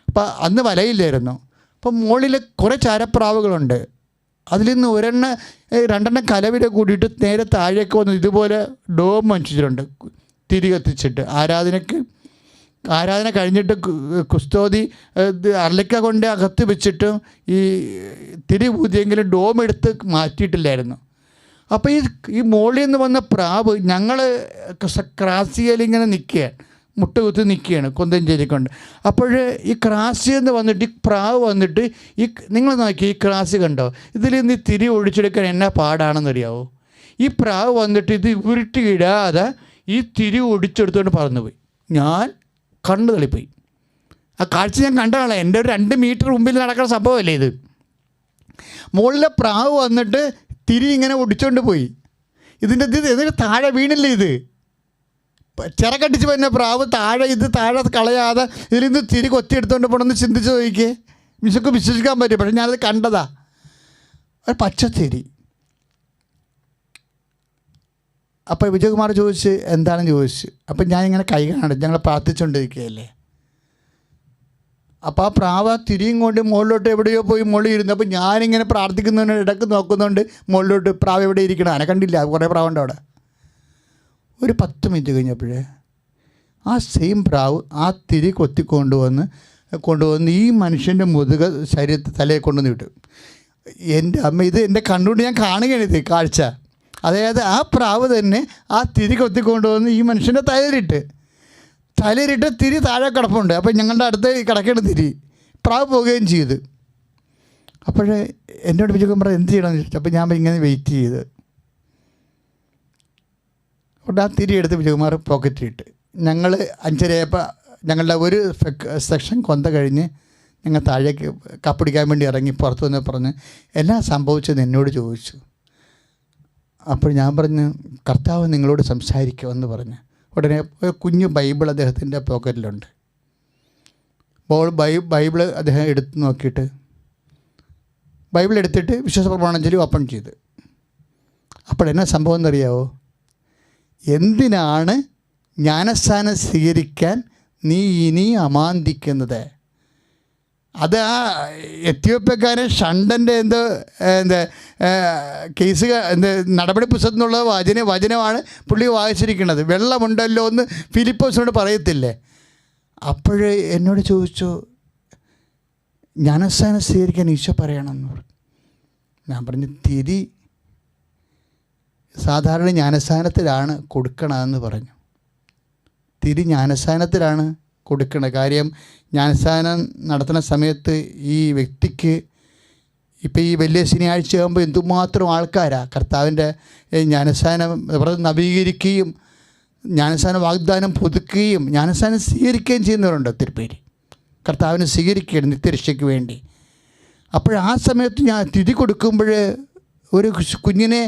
അപ്പോൾ അന്ന് വലയില്ലായിരുന്നു. അപ്പം മുകളിൽ കുറേ ചാരപ്രാവുകളുണ്ട്. അതിൽ നിന്ന് രണ്ടെണ്ണം കലവില കൂടിയിട്ട് നേരെ താഴേക്ക് വന്ന് ഇതുപോലെ ഡോം വച്ചിട്ടുണ്ട്, തിരി കത്തിച്ചിട്ട്. ആരാധന കഴിഞ്ഞിട്ട് കുസ്തോതി അർലിക്ക കൊണ്ട് അകത്ത് വെച്ചിട്ട് ഈ തിരി ഊതിയെങ്കിലും ഡോം എടുത്ത് മാറ്റിയിട്ടില്ലായിരുന്നു. അപ്പോൾ ഈ മുകളിൽ നിന്ന് വന്ന പ്രാവ് ഞങ്ങൾ ക്രാസിയലിങ്ങനെ നിൽക്കുകയാണ്, മുട്ടുകുത്തി നിൽക്കുകയാണ് കൊന്തഞ്ചേരി കൊണ്ട്. അപ്പോൾ ഈ ക്രാസിയെന്ന് വന്നിട്ട് ഈ പ്രാവ് വന്നിട്ട് നിങ്ങൾ നോക്കി, ഈ ക്രാസി കണ്ടോ, ഇതിൽ നിന്ന് തിരി ഒഴിച്ചെടുക്കാൻ എന്നാ പാടാണെന്നറിയാവോ? ഈ പ്രാവ് വന്നിട്ട് ഇത് ഉരുട്ടിയിടാതെ ഈ തിരി ഒടിച്ചെടുത്തുകൊണ്ട് പറന്നുപോയി. ഞാൻ കണ്ണു തള്ളിപ്പോയി. ആ കാഴ്ച ഞാൻ കണ്ടതാണ്. എൻ്റെ ഒരു 2 മീറ്റർ മുമ്പിൽ നടക്കുന്ന സംഭവമല്ലേ ഇത്. മുകളിലെ പ്രാവ് വന്നിട്ട് തിരി ഇങ്ങനെ ഒടിച്ചുകൊണ്ട് പോയി. എന്നിട്ട് താഴെ വീണില്ലേ ഇത്, ചിറകടിച്ച് വരുന്ന പ്രാവ് താഴെ കളയാതെ ഇതിൽ നിന്ന് തിരി കൊത്തിയെടുത്തുകൊണ്ട് പോകണമെന്ന് ചിന്തിച്ച് നോക്കിയേ. വിശ്വസിക്കാൻ പറ്റും. പക്ഷേ ഞാനത് കണ്ടതാ, ഒരു പച്ചത്തിരി. അപ്പോൾ വിജയകുമാർ ചോദിച്ച് എന്താണെന്ന് ചോദിച്ചു. അപ്പം ഞാനിങ്ങനെ കൈ കാണും, ഞങ്ങൾ പ്രാർത്ഥിച്ചുകൊണ്ടിരിക്കുകയല്ലേ. അപ്പോൾ ആ പ്രാവ് തിരിയും കൊണ്ട് മുകളിലോട്ട് എവിടെയോ പോയി മുകളിൽ ഇരുന്നു. അപ്പോൾ ഞാനിങ്ങനെ പ്രാർത്ഥിക്കുന്നതിന് ഇടയ്ക്ക് നോക്കുന്നുണ്ട് മുകളിലോട്ട് പ്രാവ് എവിടെ ഇരിക്കണം. അതിനെ കണ്ടില്ല, കുറേ പ്രാവുണ്ട് അവിടെ. ഒരു 10 മിനിറ്റ് കഴിഞ്ഞപ്പോഴേ ആ സെയിം പ്രാവ് ആ തിരി കൊണ്ടുവന്ന് ഈ മനുഷ്യൻ്റെ ശരീരത്തിൽ തലയെ കൊണ്ടുവന്ന് വിട്ടു. എൻ്റെ അമ്മ, ഇത് എൻ്റെ കണ്ടുകൊണ്ട് ഞാൻ കാണുകയാണ് ഇത് കാഴ്ച. അതായത് ആ പ്രാവ് തന്നെ ആ തിരി കൊത്തിക്കൊണ്ടുവന്ന് ഈ മനുഷ്യൻ്റെ തലയിലിട്ട് തിരി താഴെ കിടപ്പുണ്ട്. അപ്പോൾ ഞങ്ങളുടെ അടുത്ത് കിടക്കേണ്ട തിരി പ്രാവ് പോവുകയും ചെയ്തു. അപ്പോൾ എന്നോട് വിജയകുമാർ എന്ത് ചെയ്യണമെന്ന് ചോദിച്ചു. അപ്പോൾ ഞാൻ ഇങ്ങനെ വെയിറ്റ് ചെയ്ത് അവിടെ ആ തിരി എടുത്ത് വിജയകുമാർ പോക്കറ്റിലിട്ട്. ഞങ്ങൾ 5:30 ഞങ്ങളുടെ ഒരു സെക്ഷൻ കൊന്ത കഴിഞ്ഞ് ഞങ്ങൾ താഴേക്ക് കപ്പിടിക്കാൻ വേണ്ടി ഇറങ്ങി. പുറത്തു വന്ന് പറഞ്ഞ് എല്ലാം സംഭവിച്ചെന്ന് എന്നോട് ചോദിച്ചു. അപ്പോൾ ഞാൻ പറഞ്ഞു, കർത്താവ് നിങ്ങളോട് സംസാരിക്കുമെന്ന് പറഞ്ഞു. ഉടനെ ഒരു കുഞ്ഞു ബൈബിൾ അദ്ദേഹത്തിൻ്റെ പോക്കറ്റിലുണ്ട്. ബൈബിൾ അദ്ദേഹം എടുത്ത് നോക്കിയിട്ട് ബൈബിൾ എടുത്തിട്ട് വിശ്വാസ പ്രമാണം ചൊല്ലി ഓപ്പൺ ചെയ്ത്. അപ്പോൾ എന്നാ സംഭവം എന്നറിയാവോ? എന്തിനാണ് ജ്ഞാനസ്ഥാനം സ്വീകരിക്കാൻ നീ ഇനി അമാന്തിക്കുന്നത്? അത് ആ എത്യോപ്യക്കാരൻ ഷണ്ടൻ്റെ കേസ് നടപടി പുസ്തകത്തിൽ നിന്നുള്ള വചനമാണ് പുള്ളി വായിച്ചിരിക്കുന്നത്. വെള്ളമുണ്ടല്ലോ എന്ന് ഫിലിപ്പോസിനോട് പറയത്തില്ലേ? അപ്പോഴേ എന്നോട് ചോദിച്ചു, ജ്ഞാനസ്ഥാനം സ്വീകരിക്കാൻ ഈശോ പറയണമെന്ന് പറഞ്ഞു. ഞാൻ പറഞ്ഞു, തിരി സാധാരണ ജ്ഞാനസ്ഥാനത്തിലാണ് കൊടുക്കണമെന്ന് പറഞ്ഞു. തിരി ജ്ഞാനസ്ഥാനത്തിലാണ് കൊടുക്കണം. കാര്യം ജ്ഞാനസ്ഥാനം നടത്തുന്ന സമയത്ത് ഈ വ്യക്തിക്ക് ഇപ്പോൾ ഈ വലിയ ശനിയാഴ്ച ആകുമ്പോൾ എന്തുമാത്രം ആൾക്കാരാണ് കർത്താവിൻ്റെ ജ്ഞാനസ്ഥാനം നവീകരിക്കുകയും ജ്ഞാനസ്ഥാന വാഗ്ദാനം പുതുക്കുകയും ജ്ഞാനസ്ഥാനം സ്വീകരിക്കുകയും ചെയ്യുന്നവരുണ്ട്. ഒത്തിരി പേര് കർത്താവിനെ സ്വീകരിക്കുകയാണ് നിത്യരക്ഷയ്ക്ക് വേണ്ടി. അപ്പോൾ ആ സമയത്ത് ഞാൻ തിരി കൊടുക്കുമ്പോൾ ഒരു കുഞ്ഞിനെ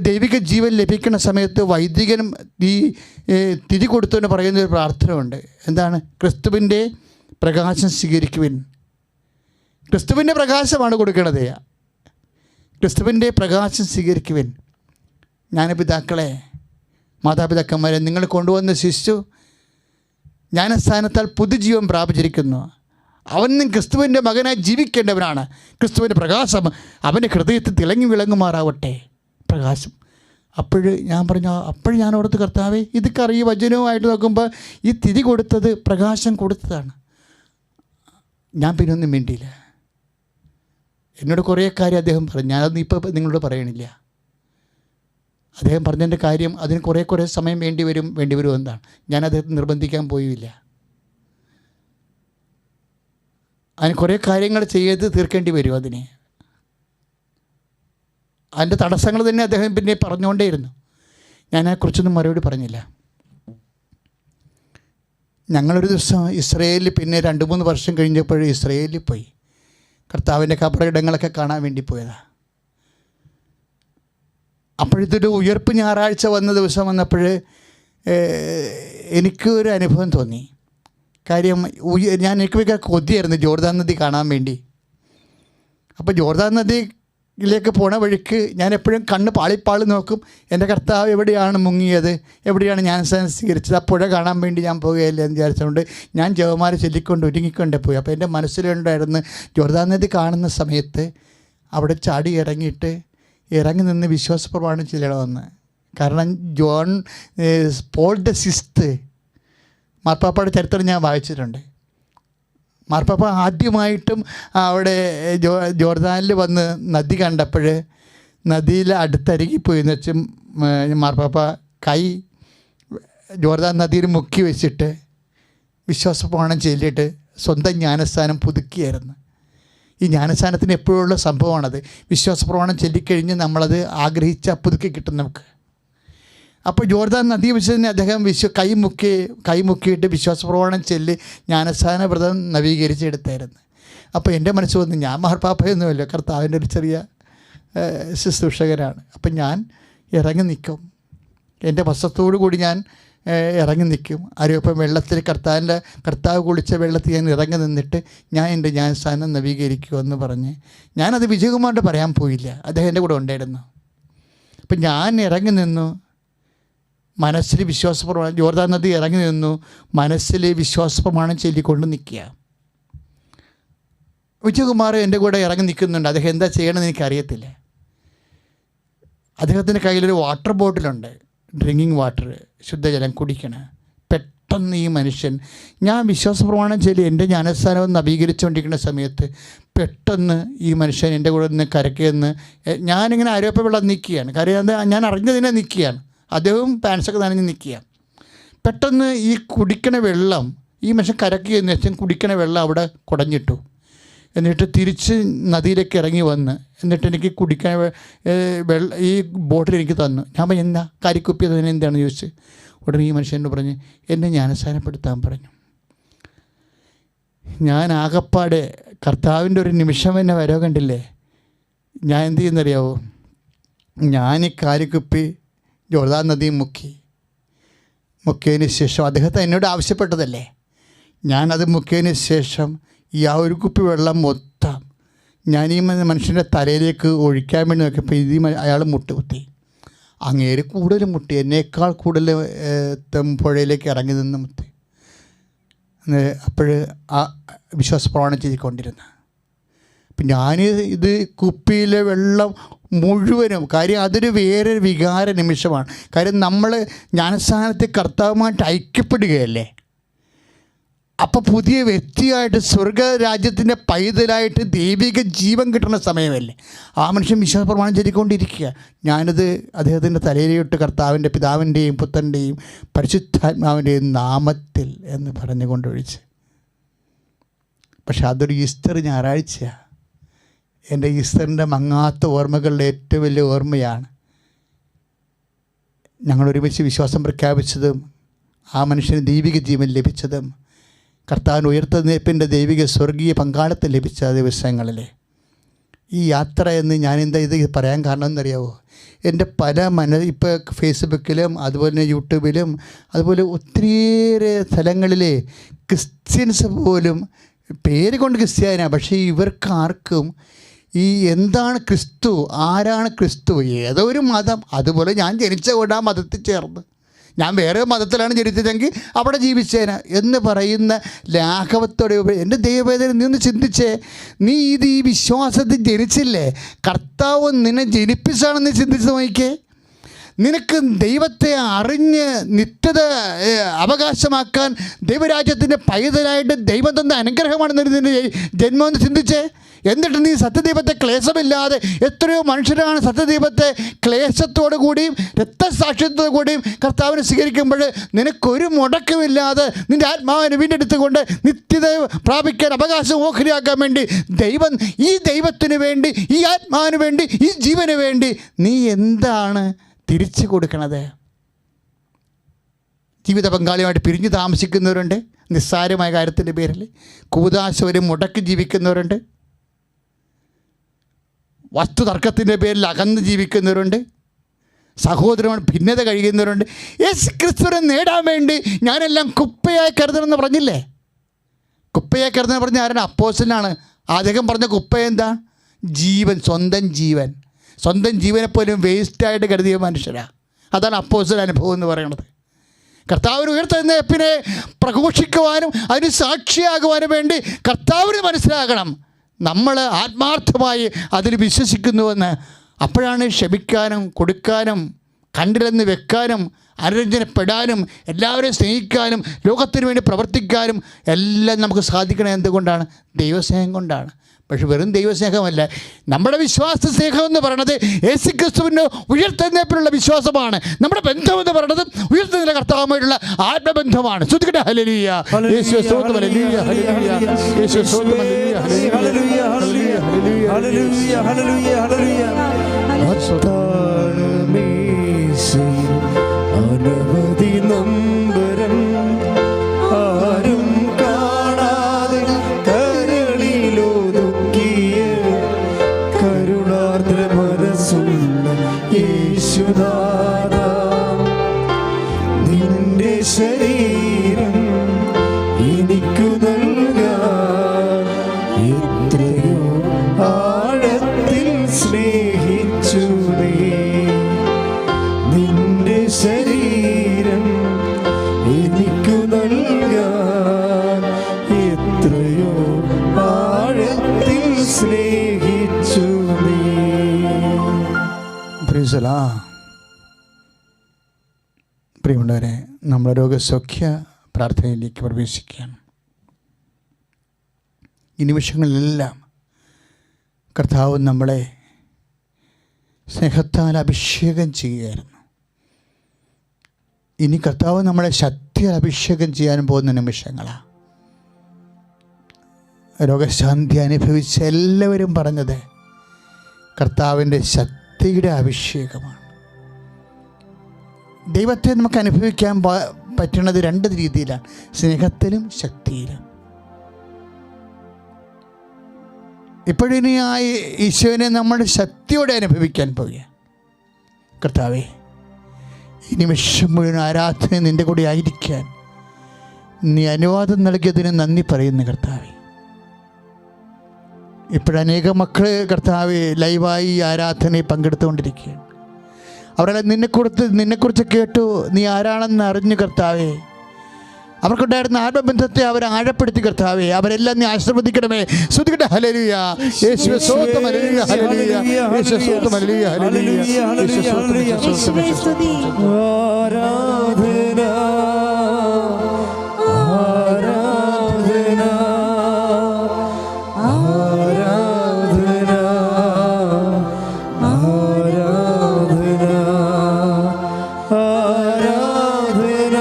ദൈവിക ജീവൻ ലഭിക്കുന്ന സമയത്ത് വൈദികനും ഈ തിരി കൊടുത്തുകൊണ്ട് പറയുന്നൊരു പ്രാർത്ഥനയുണ്ട്. എന്താണ്? ക്രിസ്തുവിൻ്റെ പ്രകാശം സ്വീകരിക്കുവിൻ. ക്രിസ്തുവിൻ്റെ പ്രകാശമാണ് കൊടുക്കണത്. ക്രിസ്തുവിൻ്റെ പ്രകാശം സ്വീകരിക്കുവിൻ. ജ്ഞാനപിതാക്കളെ, മാതാപിതാക്കന്മാരെ, നിങ്ങൾ കൊണ്ടുവന്ന ശിശു ജ്ഞാനസ്ഥാനത്താൽ പുതുജീവൻ പ്രാപിച്ചിരിക്കുന്നു. അവനും ക്രിസ്തുവിൻ്റെ മകനായി ജീവിക്കേണ്ടവനാണ്. ക്രിസ്തുവിൻ്റെ പ്രകാശം അവൻ്റെ ഹൃദയത്തിൽ തിളങ്ങി വിളങ്ങുമാറാവട്ടെ. പ്രകാശം. ഞാൻ പറഞ്ഞു, ഞാൻ ഓർത്ത്, കർത്താവേ, ഇതൊക്കെ ഈ വചനവുമായിട്ട് നോക്കുമ്പോൾ ഈ തിരി കൊടുത്തത് പ്രകാശം കൊടുത്തതാണ്. ഞാൻ പിന്നെ ഒന്നും മിണ്ടിയില്ല. എന്നോട് കുറേ കാര്യം അദ്ദേഹം പറഞ്ഞു. ഞാനതൊന്നും ഇപ്പോൾ നിങ്ങളോട് പറയണില്ല. അദ്ദേഹം പറഞ്ഞതിൻ്റെ കാര്യം അതിന് കുറേ സമയം വേണ്ടി വരും എന്നാണ്. ഞാൻ അദ്ദേഹത്തെ നിർബന്ധിക്കാൻ പോയില്ല. അതിന് കുറേ കാര്യങ്ങൾ ചെയ്ത് തീർക്കേണ്ടി വരും. അതിൻ്റെ തടസ്സങ്ങൾ തന്നെ അദ്ദേഹം പിന്നെ പറഞ്ഞുകൊണ്ടേയിരുന്നു. ഞാനതിനെക്കുറിച്ചൊന്നും മറുപടി പറഞ്ഞില്ല. ഞങ്ങളൊരു ദിവസം ഇസ്രയേലിൽ, പിന്നെ 2-3 വർഷം കഴിഞ്ഞപ്പോൾ ഇസ്രയേലിൽ പോയി. കർത്താവിൻ്റെ ഖബറിടങ്ങളൊക്കെ കാണാൻ വേണ്ടി പോയതാണ്. അപ്പോഴത്തൊരു ഉയർപ്പ് ഞായറാഴ്ച വന്ന ദിവസം വന്നപ്പോൾ എനിക്കൊരു അനുഭവം തോന്നി. കാര്യം എനിക്ക് കൊതിയായിരുന്നു ജോർദാൻ നദി കാണാൻ വേണ്ടി. അപ്പോൾ ജോർദാൻ നദിയിലേക്ക് പോണ വഴിക്ക് ഞാൻ എപ്പോഴും കണ്ണ് പാളിപ്പാളി നോക്കും. എൻ്റെ കർത്താവ് എവിടെയാണ് മുങ്ങിയത്, എവിടെയാണ് ഞാൻ സ്വീകരിച്ചത്, ആ പുഴ കാണാൻ വേണ്ടി ഞാൻ പോകുകയില്ല എന്ന് വിചാരിച്ചുകൊണ്ട് ഞാൻ ജവമാല ചൊല്ലിക്കൊണ്ട് ഒരുങ്ങിക്കൊണ്ട് പോയി. അപ്പോൾ എൻ്റെ മനസ്സിലുണ്ടായിരുന്നു ജോർദാൻ നദി കാണുന്ന സമയത്ത് അവിടെ ചാടി ഇറങ്ങി നിന്ന് വിശ്വാസപ്രമാണം ചെല്ലണമെന്ന്. കാരണം പോൾ ദ സിക്സ്ത് മാർപ്പാപ്പയുടെ ചരിത്രം ഞാൻ വായിച്ചിട്ടുണ്ട്. മാർപ്പാപ്പ ആദ്യമായിട്ടും അവിടെ ജോർദാനിൽ വന്ന് നദി കണ്ടപ്പോൾ നദിയിൽ അടുത്തരുകിപ്പോയി എന്ന് വെച്ചും മാർപ്പാപ്പ കൈ ജോർദാൻ നദിയിൽ മുക്കി വെച്ചിട്ട് വിശ്വാസപ്രമാണം ചൊല്ലിയിട്ട് സ്വന്തം ജ്ഞാനസ്ഥാനം പുതുക്കിയായിരുന്നു. ഈ ജ്ഞാനസ്ഥാനത്തിന് എപ്പോഴുള്ള സംഭവമാണത്. വിശ്വാസപ്രമാണം ചൊല്ലിക്കഴിഞ്ഞ് നമ്മളത് ആഗ്രഹിച്ച പുതുക്കി കിട്ടും നമുക്ക്. അപ്പോൾ ജോർദാൻ നദി വെച്ച് തന്നെ അദ്ദേഹം കൈ മുക്കിയിട്ട് വിശ്വാസപ്രമാണം ചൊല്ലി ജ്ഞാനസ്ഥാന വ്രതം നവീകരിച്ചെടുത്തായിരുന്നു. അപ്പോൾ എൻ്റെ മനസ്സ് വന്നു, ഞാൻ മാർപ്പാപ്പയൊന്നുമല്ല, കർത്താവിൻ്റെ ഒരു ചെറിയ ശുശ്രൂഷകനാണ്. അപ്പം ഞാൻ ഇറങ്ങി നിൽക്കും, എൻ്റെ വസ്ത്രത്തോടു കൂടി ഞാൻ ഇറങ്ങി നിൽക്കും. ആരോപ്പം വെള്ളത്തിൽ കർത്താവ് കുളിച്ച വെള്ളത്തിൽ ഞാൻ ഇറങ്ങി നിന്നിട്ട് ഞാൻ എൻ്റെ ജ്ഞാനസ്ഥാനം നവീകരിക്കുമെന്ന് പറഞ്ഞ് ഞാനത് വിജയകുമാറിൻ്റെ പറയാൻ പോയില്ല, അദ്ദേഹം എൻ്റെ കൂടെ ഉണ്ടായിരുന്നു. അപ്പം ഞാൻ ഇറങ്ങി നിന്നു, മനസ്സിൽ വിശ്വാസപ്രമാണം, ജോർദാൻ നദി ഇറങ്ങി നിന്നു, മനസ്സിൽ വിശ്വാസപ്രമാണം ചൊല്ലിക്കൊണ്ട് നിൽക്കുക. വിജയകുമാർ എൻ്റെ കൂടെ ഇറങ്ങി നിൽക്കുന്നുണ്ട്. അദ്ദേഹം എന്താ ചെയ്യണമെന്ന് എനിക്കറിയത്തില്ല. അദ്ദേഹത്തിൻ്റെ കയ്യിലൊരു വാട്ടർ ബോട്ടിലുണ്ട്, ഡ്രിങ്കിങ് വാട്ടർ, ശുദ്ധജലം കുടിക്കണം. പെട്ടെന്ന് ഈ മനുഷ്യൻ, ഞാൻ വിശ്വാസപ്രമാണം ചൊല്ലി എൻ്റെ ജ്ഞാനസ്ഥാനം നവീകരിച്ചുകൊണ്ടിരിക്കുന്ന സമയത്ത് പെട്ടെന്ന് ഈ മനുഷ്യൻ എൻ്റെ കൂടെ നിന്ന് കരയ്ക്കെന്ന് ഞാനിങ്ങനെ ആരോപ്പ വെള്ളം നിൽക്കുകയാണ്. കാര്യം ഞാൻ അറിഞ്ഞതിനെ നിൽക്കുകയാണ്, അദ്ദേഹവും പാൻസൊക്കെ നനഞ്ഞ് നിൽക്കുക. പെട്ടെന്ന് ഈ കുടിക്കണ വെള്ളം ഈ മനുഷ്യൻ കരയ്ക്കെന്ന് വെച്ചാൽ കുടിക്കണ വെള്ളം അവിടെ കുടഞ്ഞിട്ടു. എന്നിട്ട് തിരിച്ച് നദിയിലേക്ക് ഇറങ്ങി വന്ന് എന്നിട്ട് എനിക്ക് കുടിക്കാൻ ഈ ബോട്ടിൽ എനിക്ക് തന്നു. ഞാൻ എന്താ കരിക്കുപ്പി തന്നെ എന്താണെന്ന് ചോദിച്ച് ഉടനെ ഈ മനുഷ്യനോട് പറഞ്ഞ് എന്നെ ജ്ഞാനസ്ഥാനപ്പെടുത്താൻ പറഞ്ഞു. ഞാൻ ആകപ്പാടെ കർത്താവിൻ്റെ ഒരു നിമിഷം എന്നെ വരവ് കണ്ടില്ലേ, ഞാൻ എന്ത് ചെയ്യുന്നറിയാവോ, ഞാൻ ഈ കാരിക്കുപ്പി ജോർദാൻ നദി മുക്കിയതിന് ശേഷം അദ്ദേഹത്തെ എന്നോട് ആവശ്യപ്പെട്ടതല്ലേ, ഞാനത് മുക്കിയതിന് ശേഷം ഈ ആ ഒരു കുപ്പി വെള്ളം മൊത്തം ഞാൻ ഈ മനുഷ്യൻ്റെ തലയിലേക്ക് ഒഴിക്കാൻ വേണ്ടി നോക്കിയപ്പോൾ അയാൾ മുട്ടുകുത്തി. അങ്ങേര് കൂടുതൽ മുട്ടി, എന്നേക്കാൾ കൂടുതൽ പുഴയിലേക്ക് ഇറങ്ങി നിന്ന് മുത്തി. അപ്പോൾ ആ വിശ്വാസപ്രമാണം ചെയ്തുകൊണ്ടിരുന്നു. അപ്പം ഞാൻ ഇത് കുപ്പിയിലെ വെള്ളം മുഴുവനും, കാര്യം അതൊരു വേറൊരു വികാര നിമിഷമാണ്. കാര്യം നമ്മൾ ജ്ഞാനസ്ഥാനത്തെ കർത്താവുമായിട്ട് ഐക്യപ്പെടുകയല്ലേ. അപ്പോൾ പുതിയ വ്യക്തിയായിട്ട് സ്വർഗരാജ്യത്തിൻ്റെ പൈതലായിട്ട് ദൈവിക ജീവൻ കിട്ടുന്ന സമയമല്ലേ. ആ മനുഷ്യൻ വിശ്വാസപ്രമാണം ചൊല്ലിക്കൊണ്ടിരിക്കുക. ഞാനിത് അദ്ദേഹത്തിൻ്റെ തലയിലിട്ട് കർത്താവിൻ്റെ പിതാവിൻ്റെയും പുത്രൻ്റെയും പരിശുദ്ധാത്മാവിൻ്റെയും നാമത്തിൽ എന്ന് പറഞ്ഞുകൊണ്ട് ഒഴിച്ച്. പക്ഷെ അതൊരു ഈസ്റ്റർ ഞായറാഴ്ചയാണ്. എൻ്റെ ഈസ്റ്ററിൻ്റെ മങ്ങാത്ത ഓർമ്മകളുടെ ഏറ്റവും വലിയ ഓർമ്മയാണ് ഞങ്ങളൊരുമിച്ച് വിശ്വാസം പ്രഖ്യാപിച്ചതും ആ മനുഷ്യന് ദൈവിക ജീവൻ ലഭിച്ചതും കർത്താവിന് ഉയർത്തെഴുന്നേൽപ്പിൻ്റെ ദൈവിക സ്വർഗീയ പങ്കാളിത്തം ലഭിച്ച ദിവസങ്ങളിൽ ഈ യാത്ര എന്ന് ഞാനെന്താ ഇത് പറയാൻ കാരണം എന്നറിയാവോ, എൻ്റെ പല ഇപ്പോൾ ഫേസ്ബുക്കിലും അതുപോലെ തന്നെ യൂട്യൂബിലും അതുപോലെ ഒത്തിരിയേറെ സ്ഥലങ്ങളിൽ ക്രിസ്ത്യൻസ് പോലും പേര് കൊണ്ട് ക്രിസ്ത്യാനാണ്, പക്ഷേ ഇവർക്കാർക്കും ഈ എന്താണ് ക്രിസ്തു, ആരാണ് ക്രിസ്തു, ഏതോ ഒരു മതം. അതുപോലെ ഞാൻ ജനിച്ച കൊണ്ട് ആ മതത്തിൽ ചേർന്ന്, ഞാൻ വേറെ മതത്തിലാണ് ജനിച്ചതെങ്കിൽ അവിടെ ജീവിച്ചേന എന്ന് പറയുന്ന ലാഘവത്തോടെ എൻ്റെ ദൈവവേദന നീ ഒന്ന് ചിന്തിച്ചേ. നീ ഇത് ഈ വിശ്വാസത്തിൽ ജനിച്ചില്ലേ, കർത്താവ് നിന്നെ ജനിപ്പിച്ചാണെന്ന് ചിന്തിച്ച് നോക്കിക്കേ. നിനക്ക് ദൈവത്തെ അറിഞ്ഞ് നിത്യത അവകാശമാക്കാൻ ദൈവരാജ്യത്തിൻ്റെ പൈതലായിട്ട് ദൈവം തന്ന അനുഗ്രഹമാണ് നിന്റെ ജന്മമെന്ന് ചിന്തിച്ചേ. എന്നിട്ട് നീ സത്യദൈവത്തെ ക്ലേശമില്ലാതെ, എത്രയോ മനുഷ്യരാണ് സത്യദൈവത്തെ ക്ലേശത്തോടു കൂടിയും രക്തസാക്ഷ്യത്തോടു കൂടിയും കർത്താവിനെ സ്വീകരിക്കുമ്പോൾ നിനക്കൊരു മുടക്കമില്ലാതെ നിൻ്റെ ആത്മാവിനെ വീണ്ടെടുത്തുകൊണ്ട് നിത്യത പ്രാപിക്കാൻ അവകാശം ഓഹരിയാക്കാൻ വേണ്ടി ദൈവം, ഈ ദൈവത്തിന് വേണ്ടി, ഈ ആത്മാവിന് വേണ്ടി, ഈ ജീവന് വേണ്ടി നീ എന്താണ് തിരിച്ചു കൊടുക്കണത്? ജീവിത പങ്കാളിയുമായിട്ട് പിരിഞ്ഞു താമസിക്കുന്നവരുണ്ട്, നിസ്സാരമായ കാര്യത്തിൻ്റെ പേരിൽ കൂദാശവരും മുടക്കി ജീവിക്കുന്നവരുണ്ട്, വസ്തുതർക്കത്തിൻ്റെ പേരിൽ അകന്ന് ജീവിക്കുന്നവരുണ്ട്, സഹോദരമാണ് ഭിന്നത കഴിയുന്നവരുണ്ട്. യേശു ക്രിസ്തുവിനെ നേടാൻ വേണ്ടി ഞാനെല്ലാം കുപ്പയായി കരുതണമെന്ന് പറഞ്ഞില്ലേ? കുപ്പയായി കരുതണമെന്ന് പറഞ്ഞ ആരാണ്? അപ്പോസ്തലനാണ്. അദ്ദേഹം പറഞ്ഞ കുപ്പ എന്താ? സ്വന്തം ജീവനെപ്പോലും വേസ്റ്റായിട്ട് കരുതിയ മനുഷ്യരാണ്. അതാണ് അപ്പോസ്തല അനുഭവം എന്ന് പറയുന്നത്. കർത്താവിന് ഉയർത്തെഴുന്നേൽപ്പിനെ പ്രഘോഷിക്കുവാനും അതിന് സാക്ഷിയാകുവാനും വേണ്ടി കർത്താവിന് മനസ്സിലാകണം നമ്മൾ ആത്മാർത്ഥമായി അതിൽ വിശ്വസിക്കുന്നുവെന്ന്. അപ്പോഴാണ് ക്ഷമിക്കാനും കൊടുക്കാനും കണ്ടില്ലെന്ന് വെക്കാനും അനുരഞ്ജനപ്പെടാനും എല്ലാവരെയും സ്നേഹിക്കാനും ലോകത്തിന് വേണ്ടി പ്രവർത്തിക്കാനും എല്ലാം നമുക്ക് സാധിക്കണം. എന്തുകൊണ്ടാണ്? ദൈവസ്നേഹം കൊണ്ടാണ്. പക്ഷെ വെറും ദൈവസ്നേഹമല്ല, നമ്മുടെ വിശ്വാസ സ്നേഹം എന്ന് പറയുന്നത് യേശുക്രിസ്തുവിൻ്റെ ഉയർത്തെഴുന്നേൽപ്പിനുള്ള വിശ്വാസമാണ്. നമ്മുടെ ബന്ധമെന്ന് പറയുന്നത് ഉയർത്തെഴുന്നേൽപ്പിന്റെ കർത്താവുമായിട്ടുള്ള ആത്മബന്ധമാണ്. ശ്രദ്ധിക്കട്ടെ. ഹല്ലേലൂയ, യേശുവേ സ്തോത്രം, ഹല്ലേലൂയ, ഹല്ലേലൂയ, യേശുവേ സ്തോത്രം, ഹല്ലേലൂയ, ഹല്ലേലൂയ, ഹല്ലേലൂയ, ഹല്ലേലൂയ, ഹല്ലേലൂയ, ഹല്ലേലൂയ. അനവധി നൊമ്പരം ആരും കാണാതെ കരളിലൊതുക്കിയ കരുണാർദ്ര മനസ്സുള്ള യേശുനാഥ, നിന്റെ ശരീരം എനിക്കു നൽകാൻ എത്രയോ ആഴത്തിൽ സ്നേഹിച്ചു നീ. നിന്റെ ശരീരം എനിക്കു നൽകാൻ എത്രയോ ആഴത്തിൽ സ്നേഹിച്ചു നീ. പ്രിയമുള്ളവരെ, നമ്മുടെ രോഗസൗഖ്യ പ്രാർത്ഥനയിലേക്ക് പ്രവേശിക്കുകയാണ്. ഈ നിമിഷങ്ങളിലെല്ലാം കർത്താവ് നമ്മളെ സ്നേഹത്താൽ അഭിഷേകം ചെയ്യുകയായിരുന്നു. ഇനി കർത്താവ് നമ്മളെ ശക്തിയാൽ അഭിഷേകം ചെയ്യാനും പോകുന്ന നിമിഷങ്ങളാണ്. രോഗശാന്തി അനുഭവിച്ച എല്ലാവരും പറഞ്ഞത് കർത്താവിൻ്റെ ശക്തിയുടെ അഭിഷേകമാണ്. ദൈവത്തെ നമുക്ക് അനുഭവിക്കാൻ പറ്റുന്നത് രണ്ട് രീതിയിലാണ്, സ്നേഹത്തിലും ശക്തിയിലും. ഇപ്പോഴിനി ആ ഈശോനെ നമ്മുടെ ശക്തിയോടെ അനുഭവിക്കാൻ പോവുക. കർത്താവേ, ഈ നിമിഷം മുഴുവൻ ആരാധന നിൻ്റെ കൂടെ ആയിരിക്കാൻ നീ അനുവാദം നൽകിയതിന് നന്ദി പറയുന്നു കർത്താവേ. ഇപ്പോഴനേകം മക്കൾ കർത്താവേ ലൈവായി ആരാധനയിൽ പങ്കെടുത്തുകൊണ്ടിരിക്കുകയാണ്. അവരെല്ലാം നിന്നെക്കുറിച്ച് കേട്ടു, നീ ആരാണെന്ന് അറിഞ്ഞു കർത്താവേ. അവർക്കുണ്ടായിരുന്ന ആത്മബന്ധത്തെ അവർ ആഴപ്പെടുത്തി കർത്താവേ. അവരെല്ലാം നീ ആശീർവദിക്കണമേ. സ്തുതിക്കട്ടെ. ഹല്ലേലൂയ, യേശുവേ സ്തോത്രം, ഹല്ലേലൂയ, ഹല്ലേലൂയ, യേശുവേ സ്തോത്രം, ഹല്ലേലൂയ, ഹല്ലേലൂയ, യേശുവേ സ്തോത്രം. ആരാധന ആരാധന ആരാധന ആരാധന ആരാധന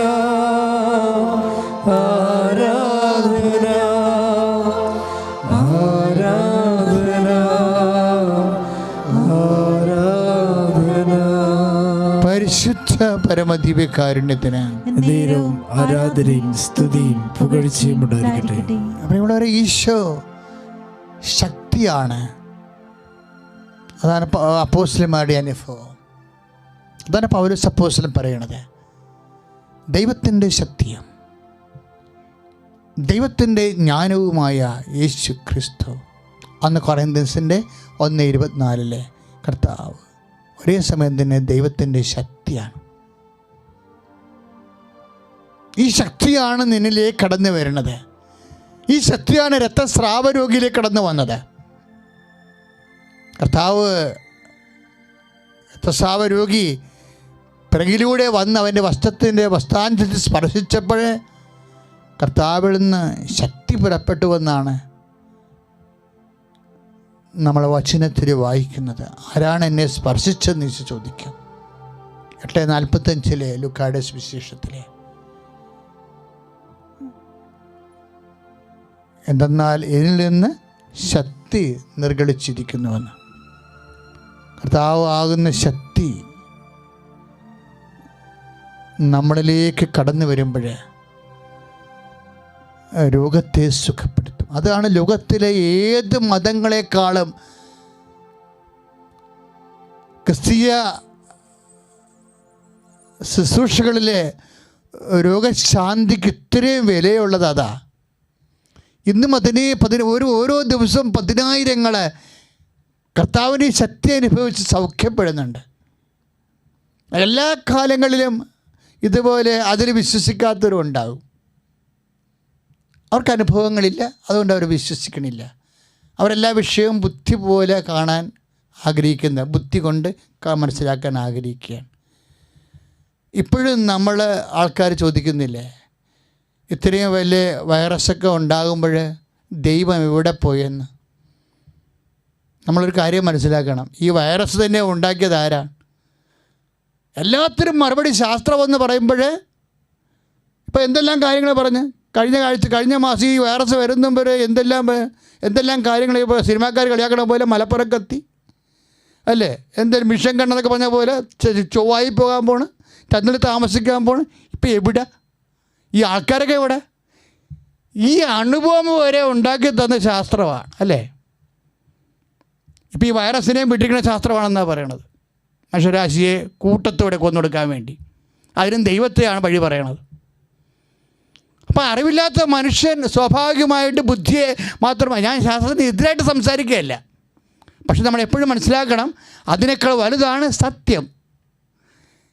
ആരാധന ആരാധന ആരാധന. പരിശുദ്ധ പരമദിവ്യകാരുണ്യത്തിന് നേരവും ആരാധനയും സ്തുതിയും പുകഴ്ചയും ഉണ്ടായിരിക്കട്ടെ. അപ്പോൾ ഇവിടെ ഒരു ഈശോ ശക്തിയാണ്. അതാണ് അപ്പോസ്തലന്മാരുടെ അനുഭവം. അതാണ് പൗലോസ് അപ്പോസ്തലൻ പറയണത്. ദൈവത്തിൻ്റെ ശക്തിയും ദൈവത്തിൻ്റെ ജ്ഞാനവുമായ യേശു ക്രിസ്തു. അന്ന് കൊറിന്ത്യൻസിൻ്റെ 1:24 കർത്താവ് ഒരേ സമയം തന്നെ ദൈവത്തിൻ്റെ ശക്തിയാണ്. ഈ ശക്തിയാണ് നിന്നിലേക്ക് കടന്നു വരുന്നത്. ഈ ശക്തിയാണ് രക്തസ്രാവ രോഗിയിലേക്ക് കടന്നു വന്നത്. കർത്താവ് രക്തസ്രാവ രോഗി പിറകിലൂടെ വന്ന് അവൻ്റെ വസ്ത്രാഞ്ചത്തിൽ സ്പർശിച്ചപ്പോൾ കർത്താവിൽ നിന്ന് ശക്തി പുറപ്പെട്ടുവെന്നാണ് നമ്മൾ വചനത്തിൽ വായിക്കുന്നത്. ആരാണ് എന്നെ സ്പർശിച്ചെന്ന് ഈശോ ചോദിക്കും. 8:45 ലൂക്കായുടെ സുവിശേഷത്തിലെ. എന്തെന്നാൽ ഇതിൽ നിന്ന് ശക്തി നിർഗളിച്ചിരിക്കുന്നുവെന്ന്. കർത്താവ് ആകുന്ന ശക്തി നമ്മളിലേക്ക് കടന്നു വരുമ്പോൾ രോഗത്തെ സുഖപ്പെടുത്തും. അതാണ് ലോകത്തിലെ ഏത് മതങ്ങളെക്കാളും ക്രിസ്തീയ ശുശ്രൂഷകളിലെ രോഗശാന്തിക്ക് ഇത്രയും വിലയുള്ളത് അതാ. ഇന്നും ഓരോ ദിവസവും 10,000 കർത്താവിൻ്റെ ഈ ശക്തി അനുഭവിച്ച് സൗഖ്യപ്പെടുന്നുണ്ട്. എല്ലാ കാലങ്ങളിലും ഇതുപോലെ അതിൽ വിശ്വസിക്കാത്തവരും ഉണ്ടാകും. അവർക്ക് അനുഭവങ്ങളില്ല, അതുകൊണ്ട് അവർ വിശ്വസിക്കണില്ല. അവരെല്ലാ വിഷയവും ബുദ്ധി പോലെ കാണാൻ ആഗ്രഹിക്കുന്ന, ബുദ്ധി കൊണ്ട് മനസ്സിലാക്കാൻ ആഗ്രഹിക്കുകയാണ്. ഇപ്പോഴും നമ്മൾ ആൾക്കാർ ചോദിക്കുന്നില്ലേ, ഇത്രയും വലിയ വൈറസൊക്കെ ഉണ്ടാകുമ്പോൾ ദൈവം എവിടെ പോയെന്ന്? നമ്മളൊരു കാര്യം മനസ്സിലാക്കണം, ഈ വൈറസ് തന്നെ ഉണ്ടാക്കിയത് ആരാണ്? എല്ലാത്തിനും മറുപടി ശാസ്ത്രമെന്ന് പറയുമ്പോൾ ഇപ്പോൾ എന്തെല്ലാം കാര്യങ്ങൾ പറഞ്ഞ് കഴിഞ്ഞ മാസം ഈ വൈറസ് വരുന്നും വരെ എന്തെല്ലാം കാര്യങ്ങൾ ഇപ്പോൾ സിനിമാക്കാർ കളിയാക്കണ പോലെ മലപ്പുറം കത്തി അല്ലേ, എന്തെങ്കിലും മിഷൻ കണ്ണെന്നൊക്കെ പറഞ്ഞ പോലെ ചൊവ്വായി പോകാൻ പോണ്, ചന്ദ്രനിൽ താമസിക്കാൻ പോണ്. ഇപ്പം എവിടെ ഈ ആൾക്കാരൊക്കെ എവിടെ? ഈ അണുബോംബ് വരെ ഉണ്ടാക്കി തന്ന ശാസ്ത്രമാണ് അല്ലേ. ഇപ്പോൾ ഈ വൈറസിനെയും വിട്ടിരിക്കുന്ന ശാസ്ത്രമാണെന്നാണ് പറയണത്. മനുഷ്യരാശിയെ കൂട്ടത്തോടെ കൊന്നൊടുക്കാൻ വേണ്ടി അതിനും ദൈവത്തെയാണ് വഴി പറയണത്. അപ്പോൾ അറിവില്ലാത്ത മനുഷ്യൻ സ്വാഭാവികമായിട്ട് ബുദ്ധിയെ മാത്രമായി, ഞാൻ ശാസ്ത്രത്തിന് എതിരായിട്ട് സംസാരിക്കുകയല്ല, പക്ഷെ നമ്മൾ എപ്പോഴും മനസ്സിലാക്കണം, അതിനേക്കാൾ വലുതാണ് സത്യം.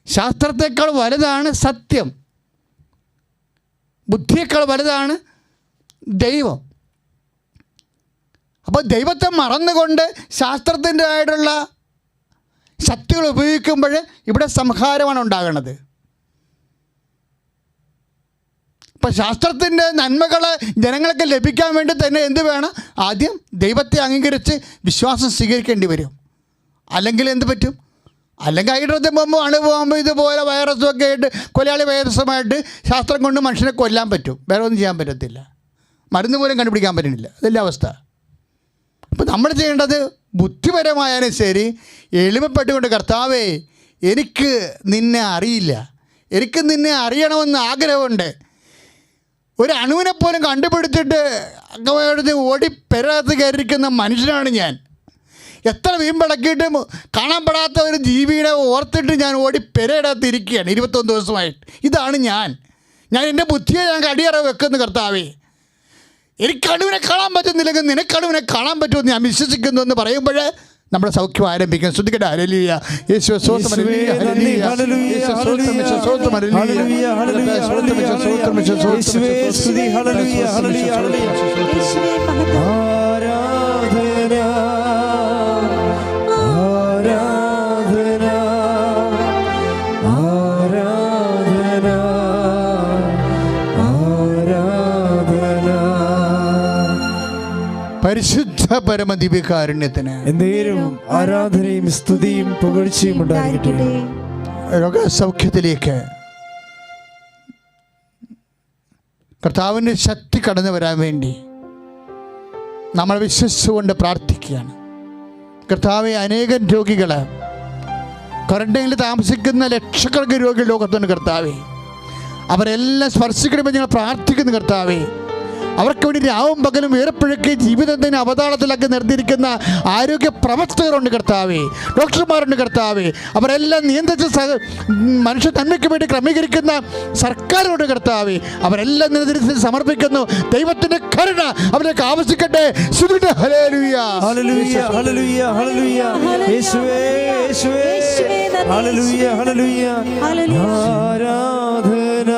ശാസ്ത്രത്തെക്കാൾ വലുതാണ് സത്യം. ബുദ്ധിയേക്കാൾ വലുതാണ് ദൈവം. അപ്പോൾ ദൈവത്തെ മറന്നുകൊണ്ട് ശാസ്ത്രത്തിൻ്റെ ആയിട്ടുള്ള ശക്തികൾ ഉപയോഗിക്കുമ്പോൾ ഇവിടെ സംഹാരമാണ് ഉണ്ടാകുന്നത്. ഇപ്പം ശാസ്ത്രത്തിൻ്റെ നന്മകൾ ജനങ്ങൾക്ക് ലഭിക്കാൻ വേണ്ടി തന്നെ എന്ത് വേണം? ആദ്യം ദൈവത്തെ അംഗീകരിച്ച് വിശ്വാസം സ്വീകരിക്കേണ്ടി വരും. അല്ലെങ്കിൽ എന്ത് പറ്റും? അല്ലെങ്കിൽ ഹൈഡ്രജൻ ബോംബ്, അണുബോംബ്, ഇതുപോലെ വൈറസുമൊക്കെ ആയിട്ട് കൊലയാളി വൈറസുമായിട്ട് ശാസ്ത്രം കൊണ്ട് മനുഷ്യനെ കൊല്ലാൻ പറ്റും. വേറെ ഒന്നും ചെയ്യാൻ പറ്റത്തില്ല. മരുന്ന് പോലും കണ്ടുപിടിക്കാൻ പറ്റുന്നില്ല. അതല്ല അവസ്ഥ. അപ്പോൾ നമ്മൾ ചെയ്യേണ്ടത് ബുദ്ധിപരമായാലും ശരി എളിമപ്പെട്ടുകൊണ്ട്, കർത്താവേ എനിക്ക് നിന്നെ അറിയില്ല, എനിക്ക് നിന്നെ അറിയണമെന്ന് ആഗ്രഹമുണ്ട്. ഒരു അണുവിനെപ്പോലും കണ്ടുപിടിച്ചിട്ട് ഓടി പെരകത്ത് കയറിയിരിക്കുന്ന മനുഷ്യനാണ് ഞാൻ. എത്ര വീമ്പിളക്കിയിട്ട് കാണപ്പെടാത്ത ഒരു ജീവിയെ ഓർത്തിട്ട് ഞാൻ ഓടി പെരയിടത്ത് ഇരിക്കുകയാണ് 21 ദിവസമായിട്ട്. ഇതാണ് ഞാൻ എൻ്റെ ബുദ്ധിയെ ഞാൻ അടിയറ വെക്കുന്നു. കർത്താവേ എനിക്ക് അണുവിനെ കാണാൻ പറ്റുന്നില്ലെങ്കിൽ നിനക്ക് അണുവിനെ കാണാൻ പറ്റുമെന്ന് ഞാൻ വിശ്വസിക്കുന്നു എന്ന് പറയുമ്പോൾ നമ്മുടെ സൗഖ്യം ആരംഭിക്കും. ശ്രദ്ധിക്കട്ടെ. ഹല്ലേലൂയ. യേശുവേ സ്തോത്രം. ഹല്ലേലൂയ. ഹല്ലേലൂയ. യേശുവേ സ്തോത്രം. സ്തോത്രം. ഹല്ലേലൂയ. ഹല്ലേലൂയ. സ്തോത്രം. സ്തോത്രം. യേശുവേ സ്തുതി. ഹല്ലേലൂയ. ഹല്ലേലൂയ. ഹല്ലേലൂയ. യേശുവേ മഹത്വം. ആരാധന ആരാധന ആരാധന ആരാധന പരിശുദ്ധ പരമദിവ്യകാരുണ്യത്തിന് എന്നേരും ആരാധനയും സ്തുതിയും പുകഴ്ചയും ഉണ്ടായിരിക്കട്ടെ. രോഗസൗഖ്യത്തിലേക്ക് കർത്താവിൻ്റെ ശക്തി കടന്നു വരാൻ വേണ്ടി നമ്മൾ വിശ്വസിച്ചുകൊണ്ട് പ്രാർത്ഥിക്കുകയാണ്. കർത്താവെ, അനേകം രോഗികൾ, ക്വാറന്റൈനിൽ താമസിക്കുന്ന ലക്ഷക്കണക്കിന് രോഗികൾ ലോകത്തുണ്ട്. കർത്താവെ, അവരെല്ലാം സ്പർശിക്കണമെന്ന് ഞങ്ങൾ പ്രാർത്ഥിക്കുന്നു. കർത്താവെ, അവർക്ക് വേണ്ടി രാവും പകലും വേർപ്പിഴക്കി ജീവിതത്തിന് അവതാളത്തിലൊക്കെ നിർത്തിയിരിക്കുന്ന ആരോഗ്യ പ്രവർത്തകരുണ്ട്. കർത്താവെ, ഡോക്ടർമാരുണ്ട്. കർത്താവെ, അവരെല്ലാം നിയന്ത്രിച്ച് മനുഷ്യ നന്മയ്ക്ക് വേണ്ടി ക്രമീകരിക്കുന്ന സർക്കാരുണ്ട്. കർത്താവെ, അവരെല്ലാം നിയന്ത്രിച്ച് സമർപ്പിക്കുന്നു. ദൈവത്തിൻ്റെ കരുണ അവർക്ക് ആവശ്യിക്കട്ടെ. ഹല്ലേലൂയ. ഹല്ലേലൂയ. ഹല്ലേലൂയ. ഹല്ലേലൂയ. യേശുവേ യേശുവേ ഹല്ലേലൂയ. ഹല്ലേലൂയ. ആരാധന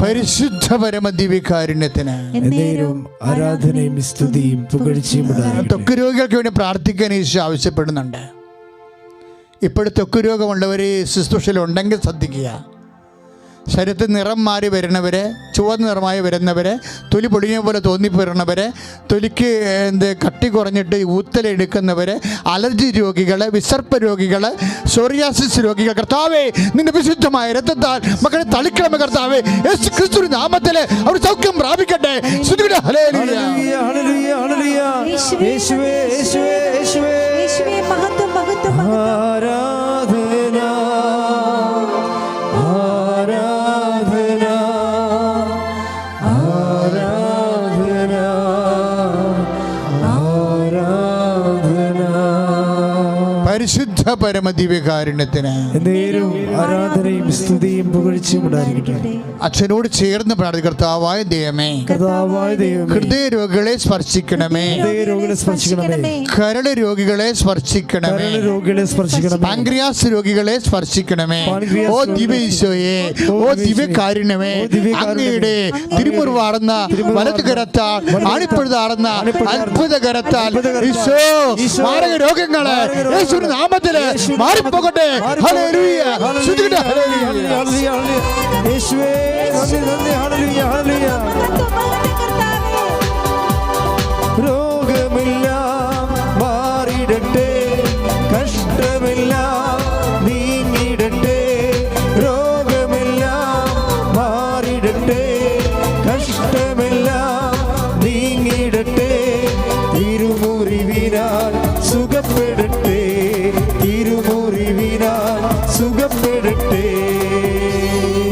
പരിശുദ്ധ പരമദിവ്യകാരുണ്യത്തിന് എന്നേരും ആരാധനയും സ്തുതിയും പുകഴ്ചയും ഉണ്ടായിരിക്കട്ടെ. ത്വക്ക് രോഗികൾക്ക് വേണ്ടി പ്രാർത്ഥിക്കാൻ ഈശോ ആവശ്യപ്പെടുന്നുണ്ട്. ഇപ്പോഴും ത്വക്ക് രോഗമുള്ളവർ ശുശ്രൂഷയിലുണ്ടെങ്കിൽ ശ്രദ്ധിക്കുക. ശരീരത്തിൽ നിറം മാറി വരുന്നവരെ, ചുവന്ന നിറമായി വരുന്നവരെ, തൊലി പൊടിഞ്ഞ പോലെ തോന്നിപ്പോരുന്നവരെ, തൊലിക്ക് കട്ടി കുറഞ്ഞിട്ട് ഊത്തലെടുക്കുന്നവർ, അലർജി രോഗികൾ, വിസർപ്പ രോഗികൾ, സോറിയാസിസ് രോഗികൾ, കർത്താവേ നിന്റെ വിശുദ്ധമായ രക്തത്താൽ മക്കളെ തളിക്കണമേ. കർത്താവേ, യേശു ക്രിസ്തുവിന്റെ നാമത്തിൽ അവർ സൗഖ്യം പ്രാപിക്കട്ടെ. ഹല്ലേലൂയ. ഹല്ലേലൂയ. ഹല്ലേലൂയ. യേശുവേ യേശുവേ യേശുവേ യേശുവേ മഹത്വം. മഹത്വം. ആരാധന പരമദിവ്യകാരുണ്യത്തിന് നേരവും ആരാധനയും സ്തുതിയും പുകഴ്ചയും ഉണ്ടായിരിക്കട്ടെ. അച്ഛനോട് ചേർന്ന് പ്രാർത്ഥിക്കുക. കർത്താവായ ദൈവമേ, ഹൃദയ രോഗികളെ സ്പർശിക്കണമേ, കരള് രോഗികളെ സ്പർശിക്കണമേ, പാൻക്രിയാസ് രോഗികളെ സ്പർശിക്കണമേ. ഓ ദിവ്യീശോയെ, ഓ ദിവ്യകാരുണ്യമേ, അങ്ങയുടെ തിരുമുറിവാർന്ന വലത് കരത്താൽ ആണിപ്പഴുതാർന്ന അത്ഭുത കരത്താൽ ഈശോ മാരക രോഗങ്ങളെ യേശുവിന്റെ നാമത്തില് മാറിപ്പോകട്ടെ. ഹല്ലേലൂയ, സ്തുതിക്കട്ടെ. ഹല്ലേലൂയ, യേശുവേ നന്ദി, നന്ദി. ഹല്ലേലൂയ, ഹല്ലേലൂയ. രോഗമെല്ലാം മാറിടട്ടെ, കഷ്ടമെല്ലാം നീങ്ങിടട്ടെ. രോഗമെല്ലാം മാറിടട്ടെ, കഷ്ടമെല്ലാം നീങ്ങിടട്ടെ. തിരുമുറിവിനാൽ സുഖപ്പെടട്ടെ, തിരുമുറിവിനാൽ സുഖപ്പെടട്ടെ.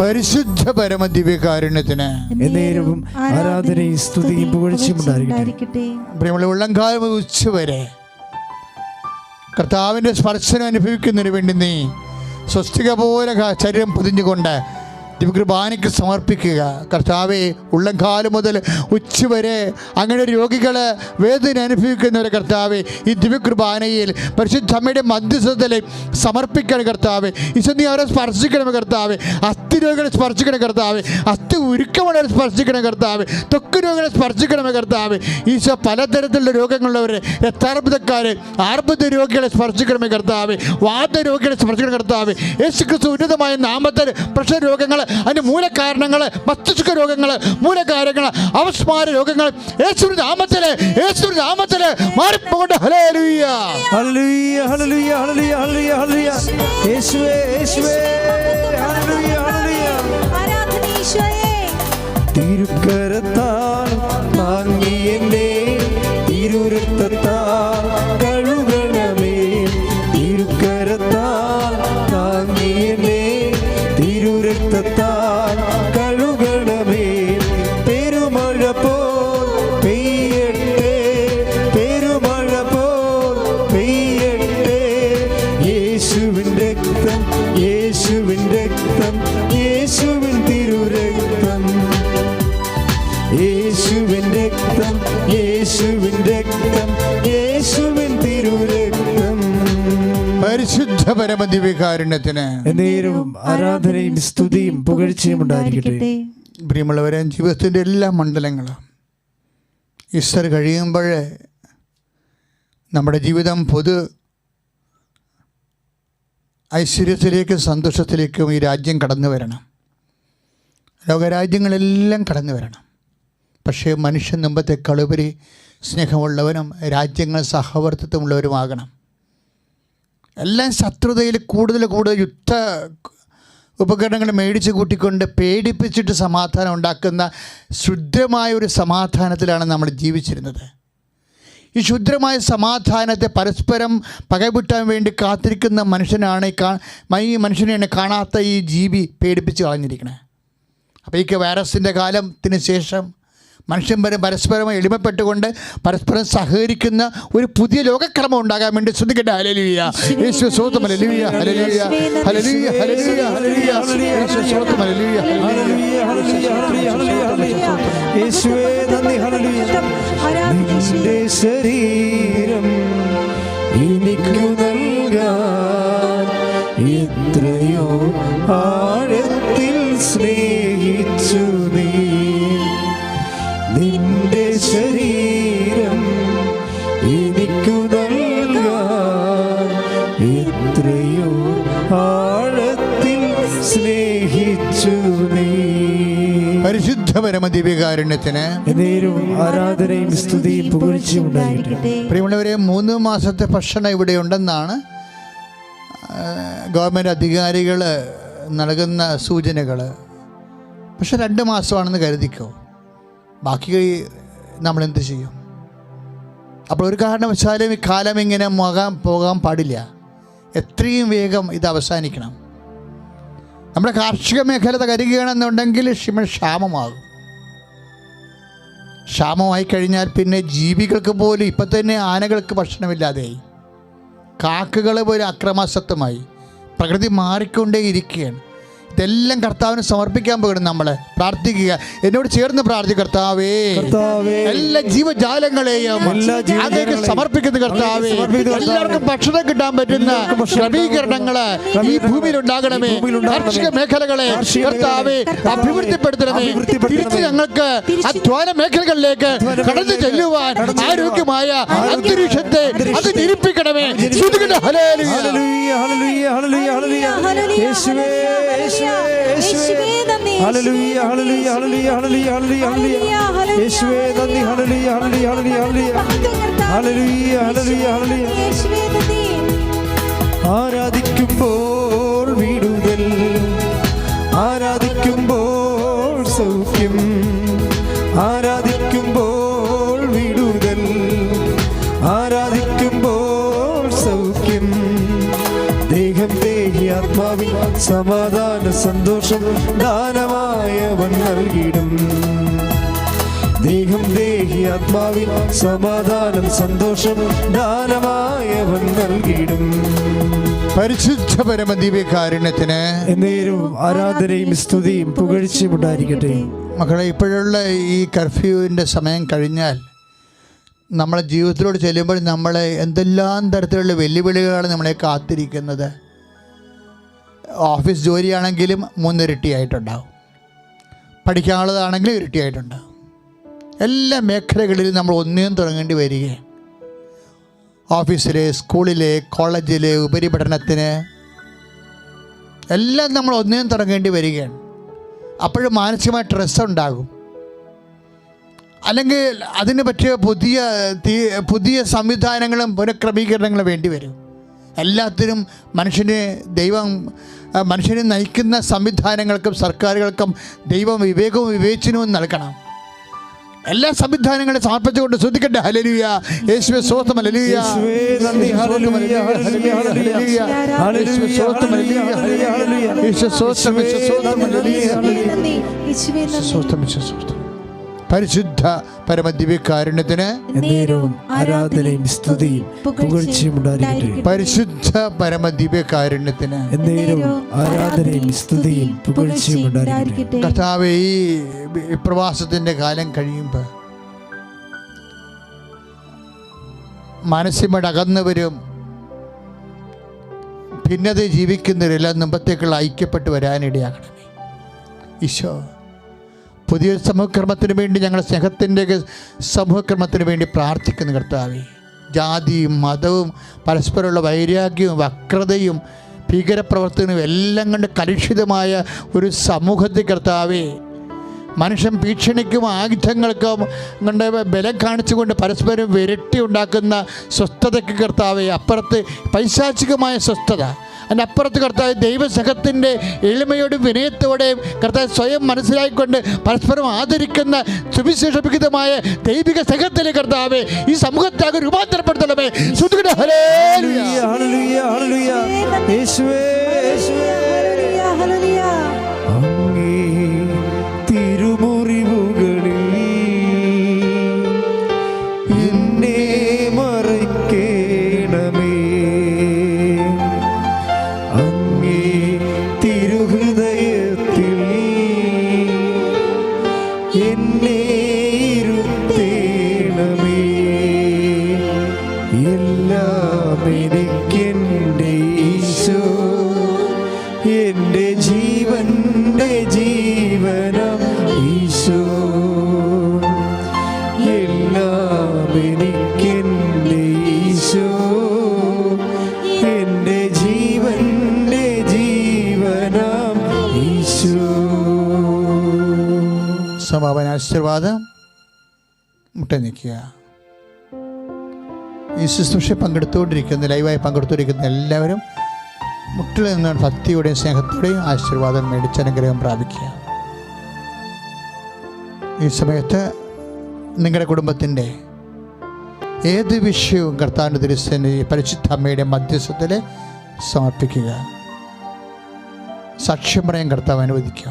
പരിശുദ്ധ പരമദിവ്യകാരുണ്യത്തിന് എന്നേരവും ആരാധനയും സ്തുതിയും പുകഴ്ചയും ഉണ്ടായിരിക്കട്ടെ. പ്രിയമുള്ള ഉള്ളംകാലം മുതൽ ഉച്ചവരെ കർത്താവിൻ്റെ സ്പർശനം അനുഭവിക്കുന്നതിന് വേണ്ടി നീ സ്വസ്തിക പോലെ ശരീരം പൊതിഞ്ഞുകൊണ്ട് ദിവ്യകുർബാനയ്ക്ക് സമർപ്പിക്കുക. കർത്താവെ, ഉള്ളംകാലം മുതൽ ഉച്ചവരെ അങ്ങനെ രോഗികൾ വേദന അനുഭവിക്കുന്നവരെ കർത്താവെ ഈ ദിവ്യകുർബാനയിൽ പരിശുദ്ധ അമ്മയുടെ മധ്യസ്ഥതയിൽ സമർപ്പിക്കണം. കർത്താവെ, ഈശോ നീ അവരെ സ്പർശിക്കണമേ. കർത്താവെ, അസ്ഥി രോഗികളെ സ്പർശിക്കണം. കർത്താവെ, അസ്ഥി ഉരുക്കമുള്ളവരെ സ്പർശിക്കണം. കർത്താവെ, ത്വക്ക് രോഗികളെ സ്പർശിക്കണമേ. കർത്താവെ, ഈശോ പലതരത്തിലുള്ള രോഗങ്ങളുള്ളവരെ, രക്താർബുദക്കാരെ, ആർബുദ രോഗികളെ സ്പർശിക്കണമേ. കർത്താവെ, വാദരോഗികളെ സ്പർശിക്കണം. കർത്താവെ, യേശുക്രിസ്തു ഉന്നതമായ നാമത്തിൽ പ്രഷർ രോഗങ്ങൾ, അതിന്റെ മൂലകാരണങ്ങൾ, മസ്തിഷ്ക രോഗങ്ങൾ, മൂലകാര്യങ്ങൾ, അവസ്മാര രോഗങ്ങൾ യേശുവിന്റെ നാമത്തില്, യേശുവിന്റെ നാമത്തില് മാറിപ്പോകട്ടെ. ഹല്ലേലൂയ, ഹല്ലേലൂയ, ഹല്ലേലൂയ, ഹല്ലേലൂയ, ഹല്ലേലൂയ, ഹല്ലേലൂയ. യേശുവേ, യേശുവേ, ഹല്ലേലൂയ, ഹല്ലേലൂയ. ആരാധന ഈശോയേ. തിരുക്കരത്താൽ താങ്ങി എന്നെ തിരുരക്തത്താൽ കഴുകണമേ. തിരുക്കരത്താൽ താങ്ങി എന്നെ തിരുരക്തത്താൽ കഴുകണമേ. പെരുമഴ പോൽ പെയ്യട്ടെ, പെരുമഴ പോൽ പെയ്യട്ടെ. യേശുവിൻ രക്തം, യേശുവിൻ രക്തം, യേശുവിൻ തിരുരക്തം. യേശുവിൻ രക്തം, യേശുവിൻ രക്തം, യേശുവിൻ തിരുരക്തം. പരിശുദ്ധ പരമദിവ്യകാരുണ്യത്തിന് നേരവും ആരാധനയും സ്തുതിയും പുകഴ്ചയും ഉണ്ടായിരിക്കട്ടെ. പ്രിയമുള്ളവരെ, ജീവിതത്തിൻ്റെ എല്ലാ മണ്ഡലങ്ങളും ഈസ്റ്റർ കഴിയുമ്പോൾ നമ്മുടെ ജീവിതം പൊതു ഐശ്വര്യത്തിലേക്കും സന്തോഷത്തിലേക്കും ഈ രാജ്യം കടന്നു വരണം. ലോകരാജ്യങ്ങളെല്ലാം കടന്നു വരണം. പക്ഷേ മനുഷ്യൻ മുമ്പത്തെക്കാളുപരി സ്നേഹമുള്ളവനും രാജ്യങ്ങൾ സഹവർത്തിത്വമുള്ളവരുമാകണം. എല്ലാം ശത്രുതയിൽ കൂടുതൽ യുദ്ധ ഉപകരണങ്ങൾ മേടിച്ച് കൂട്ടിക്കൊണ്ട് പേടിപ്പിച്ചിട്ട് സമാധാനം ഉണ്ടാക്കുന്ന ശുദ്ധമായ ഒരു സമാധാനത്തിലാണ് നമ്മൾ ജീവിച്ചിരുന്നത്. ഈ ശുദ്ധമായ സമാധാനത്തെ പരസ്പരം പകവിട്ടാൻ വേണ്ടി കാത്തിരിക്കുന്ന മനുഷ്യനാണ് ഈ മനുഷ്യനെയാണ് കാണാത്ത ഈ ജീവി പേടിപ്പിച്ച് കളഞ്ഞിരിക്കുന്നത്. അപ്പോൾ ഈ വൈറസിൻ്റെ കാലത്തിന് ശേഷം മനുഷ്യൻ പരസ്പരം എളിമപ്പെട്ടുകൊണ്ട് പരസ്പരം സഹകരിക്കുന്ന ഒരു പുതിയ ലോകക്രമം ഉണ്ടാകാൻ വേണ്ടി ശ്രദ്ധിക്കട്ടെ. ഹല്ലേലൂയ, യേശു സ്തോത്രം. ഹല്ലേലൂയ, ഹല്ലേലൂയ, ഹല്ലേലൂയ, ഹല്ലേലൂയ, ഹല്ലേലൂയ, യേശു സ്തോത്രം. ഹല്ലേലൂയ, ഹല്ലേലൂയ, ഹല്ലേലൂയ, ഹല്ലേലൂയ, ഹല്ലേലൂയ. യേശുവേ നന്ദി. ഹല്ലേലൂയ. നിന്റെ ശരീരം എനിക്കു നൽകാൻ എത്രയോ ആഴത്തിൽ സ്നേഹിച്ചു നീ. നിന്റെ ശരീരം എനിക്കു നൽകാൻ എത്രയോ ആഴത്തിൽ സ്നേഹിച്ചു നീ. പരിശുദ്ധ പരമദിവ്യകാരുണ്യത്തിന് നേരവും ആരാധനയും സ്തുതിയും പുകഴ്ചയും ഉണ്ടായിരിക്കട്ടെ. പ്രിയമുള്ളവരെ, 3 മാസത്തെ ഭക്ഷണം ഇവിടെ ഉണ്ടെന്നാണ് ഗവൺമെൻറ് അധികാരികൾ നൽകുന്ന സൂചനകൾ. പക്ഷെ 2 മാസമാണെന്ന് കരുതിക്കോ. ബാക്കി നമ്മളെന്ത് ചെയ്യും? അപ്പോൾ ഒരു കാരണവശാലും ഈ കാലം ഇങ്ങനെ പോകാൻ പാടില്ല. എത്രയും വേഗം ഇത് അവസാനിക്കണം. നമ്മുടെ കാർഷിക മേഖല തകരുകയാണെന്നുണ്ടെങ്കിൽ ക്ഷാമമാകും. ക്ഷാമമായി കഴിഞ്ഞാൽ പിന്നെ ജീവികൾക്ക് പോലും ഇപ്പം തന്നെ ആനകൾക്ക് ഭക്ഷണമില്ലാതെയായി. കാക്കകൾ പോലെ അക്രമാസക്തമായി. പ്രകൃതി മാറിക്കൊണ്ടേയിരിക്കുകയാണ്. ഇതെല്ലാം കർത്താവിന് സമർപ്പിക്കാൻ പോകണം. നമ്മളെ പ്രാർത്ഥിക്കുക. എന്നോട് ചേർന്ന് പ്രാർത്ഥിക്കുക. കർത്താവേ, എല്ലാ ജീവജാലങ്ങളെയും അങ്ങേക്ക് സമർപ്പിക്കുന്ന കർത്താവേ, എല്ലാവർക്കും ഭക്ഷണം കിട്ടാൻ പറ്റുന്ന ക്രമീകരണങ്ങള് ഈ ഭൂമിയിൽ ഉണ്ടാകണമേ. കാർഷിക മേഖലകളെ കർത്താവേ അഭിവൃദ്ധിപ്പെടുത്തണമേ. തിരിച്ച് ഞങ്ങൾക്ക് അധ്വാന മേഖലകളിലേക്ക് കടന്നു ചെല്ലുവാൻ ആരോഗ്യമായ അന്തരീക്ഷത്തെ അത് നിരപ്പിക്കണമേ. ഹല്ലേലൂയ ഹല്ലേലൂയ ഹല്ലേലൂയ ഹല്ലേലൂയ ഹല്ലേലൂയ യേശുവേ നന്ദി. ഹല്ലേലൂയ ഹല്ലേലൂയ ഹല്ലേലൂയ ഹല്ലേലൂയ ഹല്ലേലൂയ ഹല്ലേലൂയ ആരാധിക്കുമ്പോൾ വിടുതൽ, ആരാധിക്കുമ്പോൾ സൗഖ്യം, ആരാധിക്കുമ്പോൾ വിടുതൽ, ആരാധിക്കുമ്പോൾ സൗഖ്യം. ദേഹം ദേഹി ആത്മാവിൽ സമാധാന സന്തോഷം ദാനമായവൻ നൽകിടും. ദേഹം ദേഹി ആത്മാവിൽ സമാധാനം സന്തോഷം ദാനമായവൻ നൽകിടും. പരിശുദ്ധ പരമദിവ്യകാരുണ്യത്തിന് എന്നേരവും ആരാധനയും സ്തുതിയും പുകഴ്ചയും ഉണ്ടായിരിക്കട്ടെ. മക്കളെ, ഇപ്പോഴുള്ള ഈ കർഫ്യൂവിൻ്റെ സമയം കഴിഞ്ഞാൽ നമ്മളെ ജീവിതത്തിലോട് ചെല്ലുമ്പോൾ നമ്മളെ എന്തെല്ലാം തരത്തിലുള്ള വെല്ലുവിളികളാണ് നമ്മളെ കാത്തിരിക്കുന്നത്. ഓഫീസ് ജോലിയാണെങ്കിലും 3 ഇരട്ടിയായിട്ടുണ്ടാവും, പഠിക്കാനുള്ളതാണെങ്കിലും ഇരട്ടിയായിട്ടുണ്ടാവും. എല്ലാ മേഖലകളിലും നമ്മൾ ഒന്നിനും തുടങ്ങേണ്ടി വരികയാണ്. ഓഫീസിലെ, സ്കൂളിലെ, കോളേജിലെ, ഉപരിപഠനത്തിന് എല്ലാം നമ്മൾ ഒന്നിനും തുടങ്ങേണ്ടി വരികയാണ്. അപ്പോഴും മാനസികമായ സ്ട്രെസ് ഉണ്ടാകും. അല്ലെങ്കിൽ അതിന് പറ്റിയ പുതിയ സംവിധാനങ്ങളും പുനഃക്രമീകരണങ്ങളും വേണ്ടി വരും. എല്ലാത്തിനും മനുഷ്യനെ നയിക്കുന്ന സംവിധാനങ്ങൾക്കും സർക്കാരുകൾക്കും ദൈവം വിവേകവും വിവേചനവും നൽകണം. എല്ലാ സംവിധാനങ്ങളും സമർപ്പിച്ചുകൊണ്ട് ശ്രദ്ധിക്കട്ടെ. ഹല്ലേലൂയ, യേശുവേ സ്തോത്രം, ഹല്ലേലൂയ, യേശുവേ നന്ദി, ഹല്ലേലൂയ, ഹല്ലേലൂയ, ഹല്ലേലൂയ, യേശുവേ സ്തോത്രം, ഹല്ലേലൂയ, ഹല്ലേലൂയ, യേശുവേ സ്തോത്രം, യേശുവേ സ്തോത്രം, ഹല്ലേലൂയ, യേശുവേ സ്തോത്രം, യേശുവേ സ്തോത്രം. പരിശുദ്ധ പരമദിവ്യകാരുണ്യത്തിന് എന്നേരവും ആരാധനയും സ്തുതിയും പുകഴ്ചയും ഉണ്ടായിരിക്കട്ടെ. പരിശുദ്ധ പരമദിവ്യകാരുണ്യത്തിന് എന്നേരവും ആരാധനയും സ്തുതിയും പുകഴ്ചയും ഉണ്ടായിരിക്കട്ടെ. കർത്താവേ, ഈ പ്രവാസത്തിൻ്റെ കാലം കഴിയുമ്പോൾ മനസ്സിമോട് അകന്നവരും ഭിന്നത ജീവിക്കുന്നവരെല്ലാം മുമ്പത്തേക്കുള്ള ഐക്യപ്പെട്ട് വരാനിടയാകണമേ ഈശോ. പുതിയൊരു സമൂഹക്രമത്തിന് വേണ്ടി, ഞങ്ങളുടെ സ്നേഹത്തിൻ്റെ സമൂഹക്രമത്തിന് വേണ്ടി പ്രാർത്ഥിക്കുന്ന കർത്താവേ, ജാതിയും മതവും പരസ്പരമുള്ള വൈരാഗ്യവും വക്രതയും ഭീകരപ്രവർത്തനവും എല്ലാം കൊണ്ട് കലുഷിതമായ ഒരു സമൂഹത്തിൽ കർത്താവേ, മനുഷ്യൻ ഭീഷണിക്കും ആയുധങ്ങൾക്കും കൊണ്ട് ബലം കാണിച്ചുകൊണ്ട് പരസ്പരം വിരട്ടി ഉണ്ടാക്കുന്ന സ്വസ്ഥതയ്ക്ക് കർത്താവേ അപ്പുറത്ത് പൈശാചികമായ സ്വസ്ഥത, അതിൻ്റെ അപ്പുറത്ത് കർത്താവ് ദൈവസഹത്തിൻ്റെ എളിമയോടും വിനയത്തോടെയും കർത്താവ് സ്വയം മനസ്സിലാക്കിക്കൊണ്ട് പരസ്പരം ആദരിക്കുന്ന സുവിശേഷവിഹിതമായ ദൈവിക സഹത്തിലെ കർത്താവേ ഈ സമൂഹത്തെ രൂപാന്തരപ്പെടുത്തണമേ. സമാപന ആശീർവാദം. മുട്ട നിൽക്കുക. ഈ ശുശ്രൂഷ ലൈവായി പങ്കെടുത്തുകൊണ്ടിരിക്കുന്ന എല്ലാവരും മുട്ടിൽ നിന്ന് ഭക്തിയോടെയും സ്നേഹത്തോടെയും ആശീർവാദം മേടിച്ച് അനുഗ്രഹം പ്രാപിക്കുക. ഈ സമയത്ത് നിങ്ങളുടെ കുടുംബത്തിൻ്റെ ഏത് വിഷയവും കർത്താവിൻ്റെ തിരുസന്നിധി പരിശുദ്ധ അമ്മയുടെ മധ്യസ്ഥത്തിൽ സമർപ്പിക്കുക. സാക്ഷ്യം പറയാൻ കർത്താവ് അനുവദിക്കുക.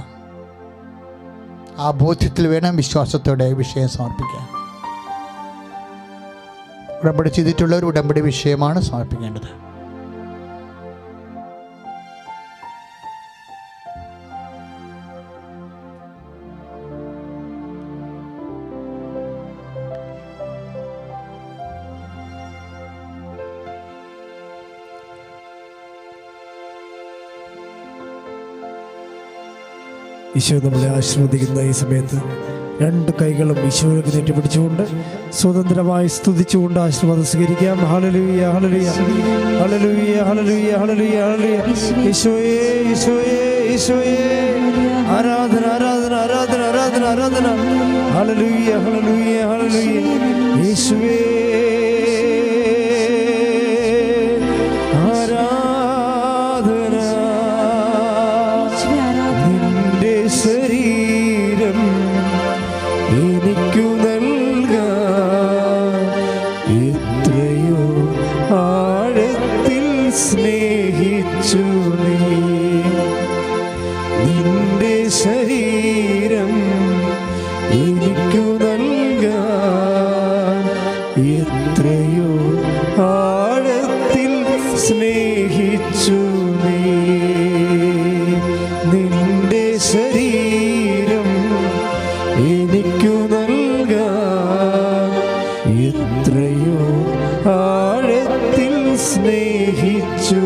ആ ബോധ്യത്തിൽ വേണം വിശ്വാസത്തോടെ വിഷയം സമർപ്പിക്കാൻ. ഉടമ്പടി ചെയ്തിട്ടുള്ളവർ ഉടമ്പടി വിഷയമാണ് സമർപ്പിക്കേണ്ടത്. ഈശോ നമ്മളെ ആശീർവദിക്കുന്ന ഈ സമയത്ത് രണ്ട് കൈകളും ഈശോയ്ക്ക് നെറ്റിപ്പിടിച്ചുകൊണ്ട് സ്വതന്ത്രമായി സ്തുതിച്ചുകൊണ്ട് ആശീർവാദം സ്വീകരിക്കാം. ഹല്ലേലൂയ ഹല്ലേലൂയ ഹല്ലേലൂയ ഹല്ലേലൂയ ഹല്ലേലൂയ ഹല്ലേലൂയ. ഈശോയേ ഈശോയേ ഈശോയേ ആരാധന ആരാധന ആരാധന ആരാധന ആരാധന. ഹല്ലേലൂയ ഹല്ലേലൂയ ഹല്ലേലൂയ. യേശുവേ ആരാധന. നിന്റെ ശരീരം എനിക്കു നൽകാൻ എത്രയോ ആഴത്തിൽ സ്നേഹിച്ചു നീ. നിന്റെ ശരീരം എനിക്കു നൽകാൻ എത്രയോ ആഴത്തിൽ സ്നേഹിച്ചു നീ. നിന്റെ ശരീരം എനിക്കു നൽകാൻ എത്രയോ ആഴത്തിൽ സ്നേഹിച്ചു